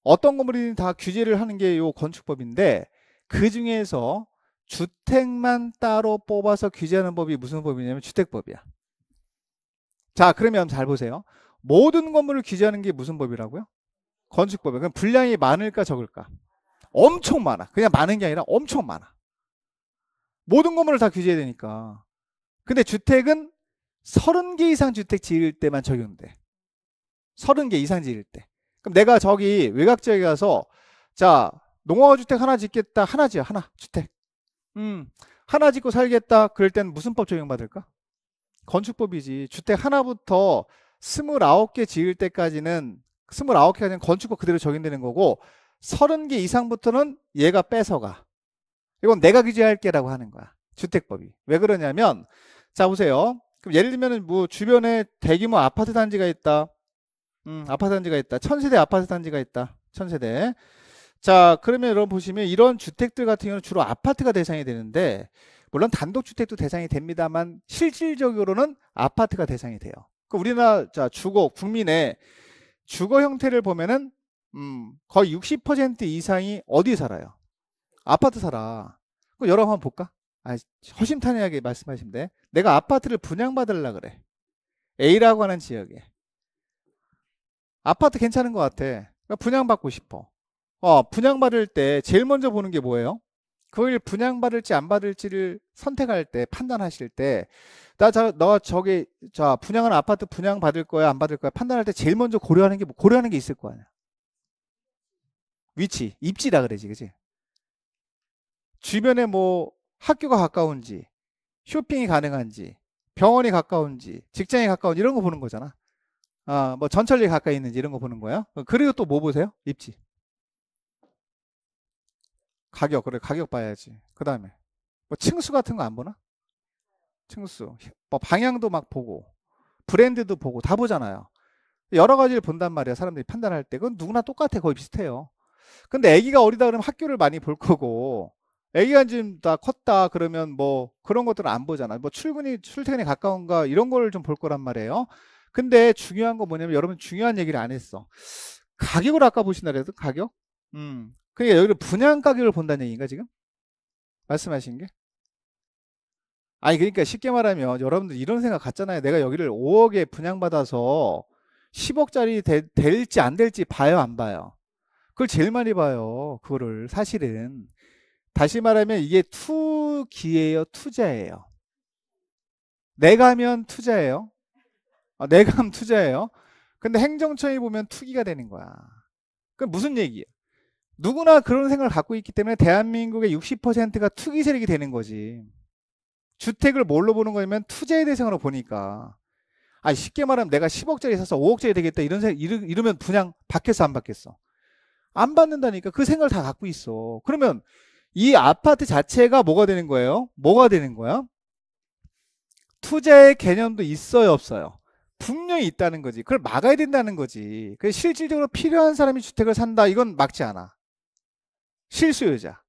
A: 어떤 건물이든 다 규제를 하는 게 이 건축법인데 그 중에서 주택만 따로 뽑아서 규제하는 법이 무슨 법이냐면 주택법이야. 자 그러면 잘 보세요. 모든 건물을 규제하는 게 무슨 법이라고요? 건축법이에요. 그럼 분량이 많을까 적을까? 엄청 많아. 그냥 많은 게 아니라 엄청 많아. 모든 건물을 다 규제해야 되니까. 근데 주택은 30개 이상 주택 지을 때만 적용돼. 30개 이상 지을 때. 그럼 내가 저기 외곽 지역에 가서 자, 농어가 주택 하나 짓겠다. 하나 지어. 하나 주택. 하나 짓고 살겠다. 그럴 땐 무슨 법 적용받을까? 건축법이지. 주택 하나부터 29개 지을 때까지는 29개까지는 건축법 그대로 적용되는 거고 30개 이상부터는 얘가 뺏어가. 이건 내가 규제할게라고 하는 거야. 주택법이. 왜 그러냐면 자 보세요. 그럼 예를 들면 뭐 주변에 대규모 아파트 단지가 있다. 아파트 단지가 있다. 1000세대 아파트 단지가 있다. 1000세대. 자, 그러면 여러분 보시면 이런 주택들 같은 경우는 주로 아파트가 대상이 되는데 물론 단독주택도 대상이 됩니다만 실질적으로는 아파트가 대상이 돼요. 그 우리나라 자 주거 국민의 주거 형태를 보면은 거의 60% 이상이 어디 살아요? 아파트 살아. 그럼 여러분 한번 볼까? 허심탄회하게 말씀하시면 돼. 내가 아파트를 분양받으려고 그래. A라고 하는 지역에. 아파트 괜찮은 것 같아. 그러니까 분양받고 싶어. 분양받을 때 제일 먼저 보는 게 뭐예요? 그걸 분양받을지 안 받을지를 선택할 때, 판단하실 때, 너 저기, 자, 분양하는 아파트 분양받을 거야, 안 받을 거야, 판단할 때 제일 먼저 고려하는 게 있을 거 아니야. 위치, 입지라 그러지, 그지? 주변에 뭐 학교가 가까운지, 쇼핑이 가능한지, 병원이 가까운지, 직장이 가까운지 이런 거 보는 거잖아. 뭐 전철역이 가까이 있는지 이런 거 보는 거야. 그리고 또 뭐 보세요? 입지. 가격, 그래, 가격 봐야지. 그 다음에 뭐 층수 같은 거 안 보나? 층수, 뭐 방향도 막 보고, 브랜드도 보고 다 보잖아요. 여러 가지를 본단 말이야. 사람들이 판단할 때. 그건 누구나 똑같아. 거의 비슷해요. 근데 아기가 어리다 그러면 학교를 많이 볼 거고, 아기가 지금 다 컸다 그러면 뭐 그런 것들은 안 보잖아. 뭐 출퇴근이 가까운가 이런 걸 좀 볼 거란 말이에요. 근데 중요한 거 뭐냐면 여러분 중요한 얘기를 안 했어. 가격을 아까 보신다 그래도 가격? 그러니까 여기를 분양 가격을 본다는 얘기인가 지금? 말씀하신 게? 아니 그러니까 쉽게 말하면 여러분들 이런 생각 갖잖아요. 내가 여기를 5억에 분양받아서 10억짜리 될지 안 될지 봐요, 안 봐요? 그걸 제일 많이 봐요. 그거를 사실은 다시 말하면 이게 투기예요, 투자예요? 내가 하면 투자예요. 내가 하면 투자예요. 근데 행정처에 보면 투기가 되는 거야. 그럼 무슨 얘기예요? 누구나 그런 생각을 갖고 있기 때문에 대한민국의 60%가 투기 세력이 되는 거지. 주택을 뭘로 보는 거냐면 투자의 대상으로 보니까. 쉽게 말하면 내가 10억짜리 사서 5억짜리 되겠다 이러면 분양 받겠어, 안 받겠어? 안 받는다니까. 그 생각을 다 갖고 있어. 그러면 이 아파트 자체가 뭐가 되는 거예요? 뭐가 되는 거야? 투자의 개념도 있어요, 없어요? 분명히 있다는 거지. 그걸 막아야 된다는 거지. 그래서 실질적으로 필요한 사람이 주택을 산다. 이건 막지 않아. 실수요자.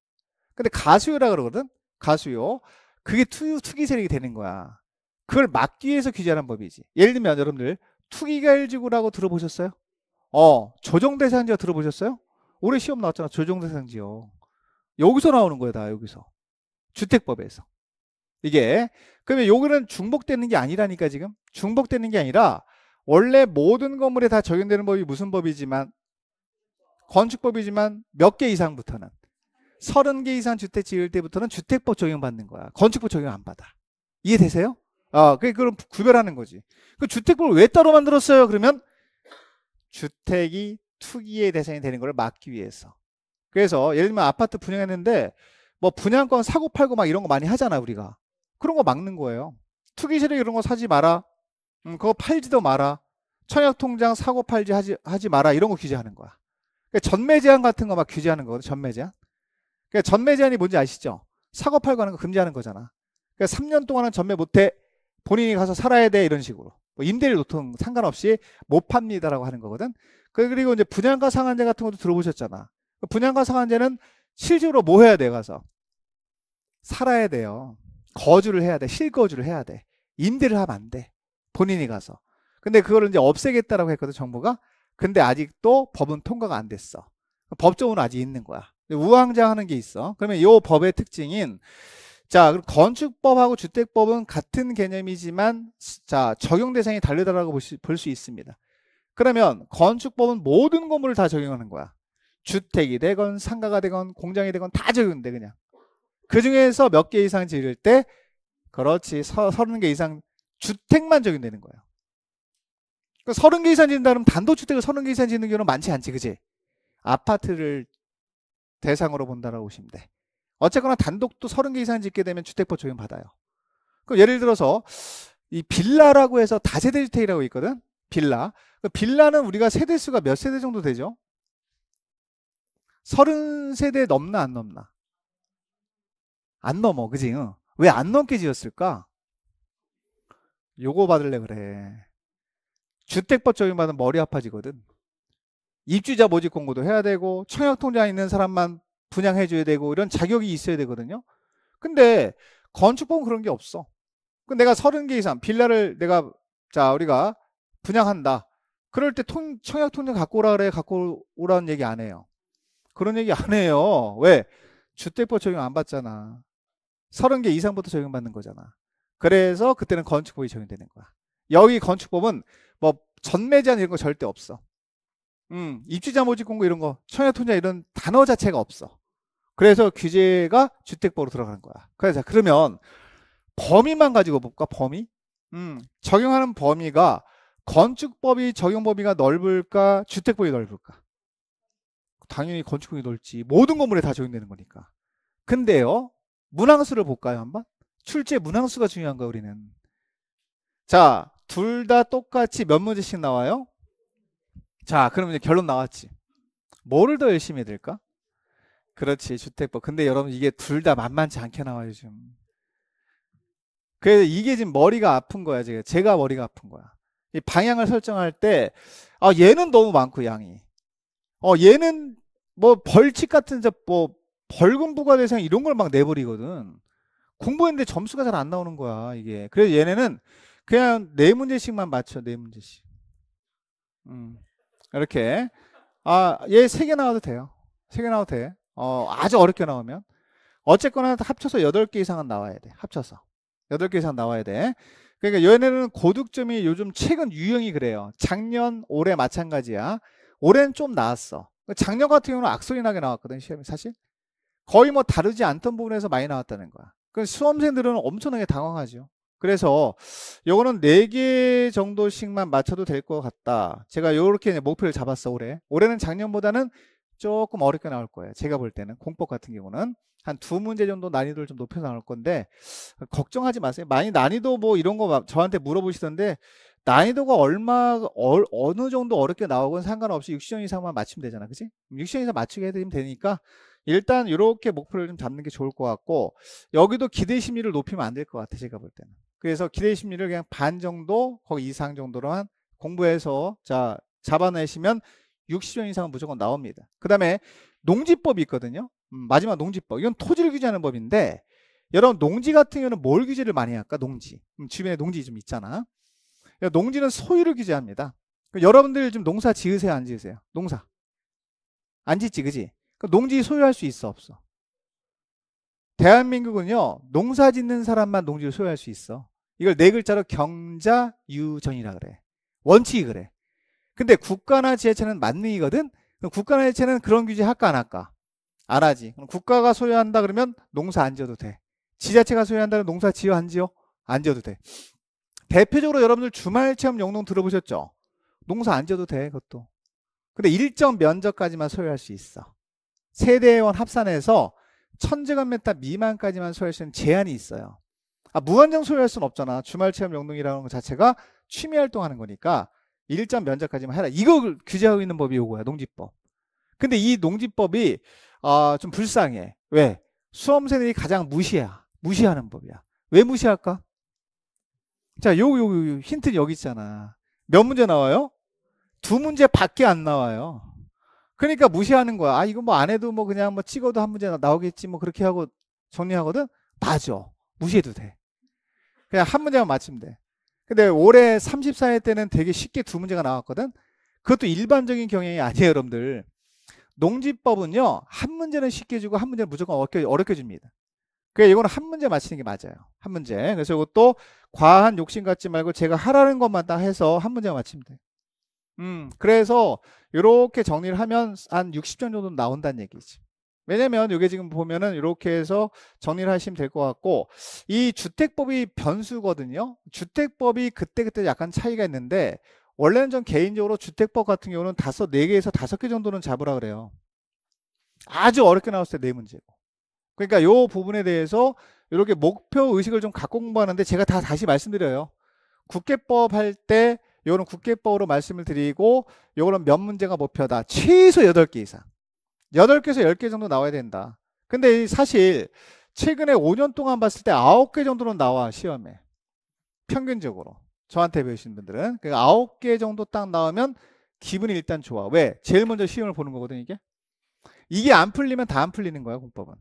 A: 근데 가수요라 그러거든? 가수요. 그게 투기 세력이 되는 거야. 그걸 막기 위해서 규제하는 법이지. 예를 들면 여러분들 투기가일지구라고 들어보셨어요? 조정대상지역 들어보셨어요? 올해 시험 나왔잖아. 조정대상지역. 여기서 나오는 거야, 다 여기서. 주택법에서. 이게 그러면 요거는 중복되는 게 아니라니까. 지금 중복되는 게 아니라 원래 모든 건물에 다 적용되는 법이 무슨 법이지만 건축법이지만 몇 개 이상부터는 30개 이상 주택 지을 때부터는 주택법 적용받는 거야. 건축법 적용 안 받아. 이해되세요? 그럼 구별하는 거지. 그 주택법을 왜 따로 만들었어요? 그러면 주택이 투기의 대상이 되는 걸 막기 위해서. 그래서 예를 들면 아파트 분양했는데 뭐 분양권 사고 팔고 막 이런 거 많이 하잖아, 우리가. 그런 거 막는 거예요. 투기 세력 이런 거 사지 마라. 그거 팔지도 마라. 청약통장 사고 팔지 하지 마라. 이런 거 규제하는 거야. 그러니까 전매 제한 같은 거 막 규제하는 거거든. 전매 제한. 그러니까 전매 제한이 뭔지 아시죠? 사고 팔고 하는 거 금지하는 거잖아. 그러니까 3년 동안은 전매 못해. 본인이 가서 살아야 돼. 이런 식으로. 뭐 임대료 노통 상관없이 못 팝니다라고 하는 거거든. 그리고 이제 분양가 상한제 같은 것도 들어보셨잖아. 분양가 상한제는 실제로 뭐 해야 돼? 가서 살아야 돼요. 거주를 해야 돼. 실거주를 해야 돼. 임대를 하면 안 돼. 본인이 가서. 근데 그거를 이제 없애겠다라고 했거든, 정부가. 근데 아직도 법은 통과가 안 됐어. 법적으로는 아직 있는 거야. 우왕좌왕하는 게 있어. 그러면 이 법의 특징인 자, 그럼 건축법하고 주택법은 같은 개념이지만 자, 적용 대상이 다르다라고 볼 수 있습니다. 그러면 건축법은 모든 건물을 다 적용하는 거야. 주택이 되건 상가가 되건 공장이 되건 다 적용돼 그냥. 그 중에서 몇 개 이상 지을 때 그렇지 30개 이상 주택만 적용되는 거예요. 그러니까 30개 이상 짓는다 그러면 단독주택을 30개 이상 짓는 경우는 많지 않지, 그지? 아파트를 대상으로 본다라고 보시면 돼. 어쨌거나 단독도 30개 이상 짓게 되면 주택법 적용받아요. 그럼 예를 들어서 이 빌라라고 해서 다세대 주택이라고 있거든. 빌라. 그 빌라는 우리가 세대수가 몇 세대 정도 되죠? 30세대 넘나 안 넘나? 안 넘어, 그지? 응. 왜 안 넘게 지었을까? 요거 받을래 그래. 주택법 적용받으면 머리 아파지거든. 입주자 모집 공고도 해야 되고 청약통장 있는 사람만 분양해줘야 되고 이런 자격이 있어야 되거든요. 근데 건축법은 그런 게 없어. 그 내가 30개 이상 빌라를 내가 우리가 분양한다. 그럴 때 청약통장 갖고 오라 그래. 갖고 오라는 얘기 안 해요. 그런 얘기 안 해요. 왜? 주택법 적용 안 받잖아. 30개 이상부터 적용받는 거잖아. 그래서 그때는 건축법이 적용되는 거야. 여기 건축법은 뭐 전매 제한 이런 거 절대 없어. 입주자 모집 공고 이런 거 청약통장 이런 단어 자체가 없어. 그래서 규제가 주택법으로 들어가는 거야. 그래서 그러면 범위만 가지고 볼까? 범위? 적용하는 범위가 건축법이 적용 범위가 넓을까? 주택법이 넓을까? 당연히 건축법이 넓지. 모든 건물에 다 적용되는 거니까. 근데요, 문항수를 볼까요, 한번? 출제 문항수가 중요한 거야, 우리는. 자, 둘 다 똑같이 몇 문제씩 나와요? 자, 그러면 이제 결론 나왔지. 뭐를 더 열심히 해야 될까? 그렇지, 주택법. 근데 여러분, 이게 둘 다 만만치 않게 나와요, 지금. 그래서 이게 지금 머리가 아픈 거야, 제가 머리가 아픈 거야. 이 방향을 설정할 때, 얘는 너무 많고, 양이. 얘는 뭐 벌칙 같은, 뭐, 벌금 부과 대상 이런 걸 막 내버리거든. 공부했는데 점수가 잘 안 나오는 거야, 이게. 그래서 얘네는 그냥 4문제씩만 맞춰, 4문제씩. 이렇게. 얘 3개 나와도 돼요. 3개 나와도 돼. 아주 어렵게 나오면. 어쨌거나 합쳐서 8개 이상은 나와야 돼. 합쳐서. 8개 이상 나와야 돼. 그러니까 얘네는 고득점이 요즘 최근 유형이 그래요. 작년, 올해 마찬가지야. 올해는 좀 나왔어. 작년 같은 경우는 악소리 나게 나왔거든, 시험이 사실. 거의 뭐 다르지 않던 부분에서 많이 나왔다는 거야. 그 수험생들은 엄청나게 당황하죠. 그래서 요거는 4개 정도씩만 맞춰도 될 것 같다. 제가 이렇게 목표를 잡았어, 올해는 작년보다는 조금 어렵게 나올 거예요. 제가 볼 때는 공법 같은 경우는 한 2문제 정도 난이도를 좀 높여서 나올 건데 걱정하지 마세요. 많이 난이도 뭐 이런 거 저한테 물어보시던데 난이도가 어느 정도 어렵게 나오건 상관없이 60점 이상만 맞추면 되잖아, 그치? 60점 이상 맞추게 해드리면 되니까 일단 이렇게 목표를 좀 잡는 게 좋을 것 같고, 여기도 기대 심리를 높이면 안 될 것 같아, 제가 볼 때는. 그래서 기대 심리를 그냥 반 정도, 거기 이상 정도로만 공부해서 잡아내시면 60점 이상은 무조건 나옵니다. 그 다음에 농지법이 있거든요. 마지막 농지법. 이건 토지를 규제하는 법인데, 여러분 농지 같은 경우는 뭘 규제를 많이 할까? 농지. 주변에 농지 좀 있잖아. 농지는 소유를 규제합니다. 여러분들 지금 농사 지으세요, 안 지으세요? 농사 안 짓지, 그지? 농지 소유할 수 있어, 없어? 대한민국은요, 농사 짓는 사람만 농지를 소유할 수 있어. 이걸 4글자로 경자유전이라 그래. 원칙이 그래. 근데 국가나 지자체는 만능이거든. 그럼 국가나 지자체는 그런 규제 할까 안 할까? 안 하지. 그럼 국가가 소유한다 그러면 농사 안 지어도 돼. 지자체가 소유한다 그러면 농사 지어 안 지어? 안 지어도 돼. 대표적으로 여러분들 주말체험 영농 들어보셨죠? 농사 안 지어도 돼, 그것도. 근데 일정 면적까지만 소유할 수 있어. 세대원 합산해서 1000제곱미터 미만까지만 소유할 수 있는 제한이 있어요. 무한정 소유할 수는 없잖아. 주말체험 영농이라는 것 자체가 취미활동하는 거니까 일정 면적까지만 해라. 이걸 규제하고 있는 법이 요거야, 농지법. 근데 이 농지법이 좀 불쌍해. 왜? 수험생들이 가장 무시하는 법이야. 왜 무시할까? 자, 요 힌트는 여기 있잖아. 몇 문제 나와요? 2문제 밖에 안 나와요. 그러니까 무시하는 거야. 이거 뭐 안 해도 뭐 그냥 뭐 찍어도 한 문제 나오겠지 뭐 그렇게 하고 정리하거든? 맞아. 무시해도 돼. 그냥 한 문제만 맞히면 돼. 근데 올해 34회 때는 되게 쉽게 2문제가 나왔거든? 그것도 일반적인 경향이 아니에요, 여러분들. 농지법은요, 한 문제는 쉽게 주고 한 문제는 무조건 어렵게 줍니다. 그러니까 이거는 한 문제 맞히는 게 맞아요. 한 문제. 그래서 이것도 과한 욕심 갖지 말고 제가 하라는 것만 딱 해서 한 문제 맞히면 돼. 그래서 이렇게 정리를 하면 한 60점 정도 나온다는 얘기지. 왜냐면 이게 지금 보면은 이렇게 해서 정리를 하시면 될 것 같고, 이 주택법이 변수거든요. 주택법이 그때그때 약간 차이가 있는데 원래는 전 개인적으로 주택법 같은 경우는 4개에서 5개 정도는 잡으라 그래요. 아주 어렵게 나왔을 때 4문제고. 그러니까 요 부분에 대해서 이렇게 목표 의식을 좀 갖고 공부하는데 제가 다시 말씀드려요. 국계법 할 때 요거는 국계법으로 말씀을 드리고 요거는 몇 문제가 목표다. 최소 8개 이상. 8개에서 10개 정도 나와야 된다. 근데 사실 최근에 5년 동안 봤을 때 9개 정도는 나와 시험에. 평균적으로. 저한테 배우신 분들은. 그러니까 9개 정도 딱 나오면 기분이 일단 좋아. 왜? 제일 먼저 시험을 보는 거거든 이게. 이게 안 풀리면 다 안 풀리는 거야 공법은.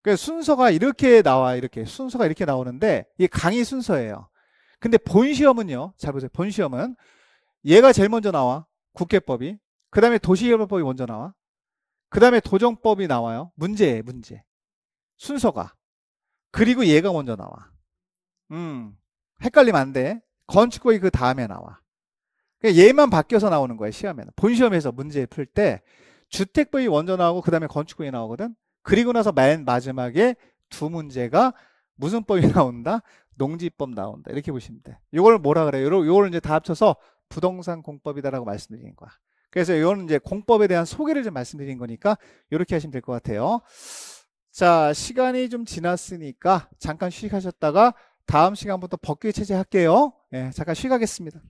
A: 그래서 순서가 이렇게 나와. 이렇게 순서가 이렇게 나오는데 이게 강의 순서예요. 근데 본 시험은요. 잘 보세요. 본 시험은 얘가 제일 먼저 나와. 국계법이. 그 다음에 도시개발법이 먼저 나와. 그 다음에 도정법이 나와요. 문제예요. 문제. 순서가. 그리고 얘가 먼저 나와. 헷갈리면 안 돼. 건축법이 그 다음에 나와. 그러니까 얘만 바뀌어서 나오는 거예요. 시험에는. 본 시험에서 문제 풀 때 주택법이 먼저 나오고 그 다음에 건축법이 나오거든. 그리고 나서 맨 마지막에 2문제가 무슨 법이 나온다? 농지법 나온다. 이렇게 보시면 돼. 이걸 뭐라 그래요? 요걸 이제 다 합쳐서 부동산 공법이다라고 말씀드리는 거야. 그래서 이거는 이제 공법에 대한 소개를 좀 말씀드린 거니까 이렇게 하시면 될 것 같아요. 자, 시간이 좀 지났으니까 잠깐 휴식하셨다가 다음 시간부터 법규 체제 할게요. 예, 잠깐 쉬가겠습니다.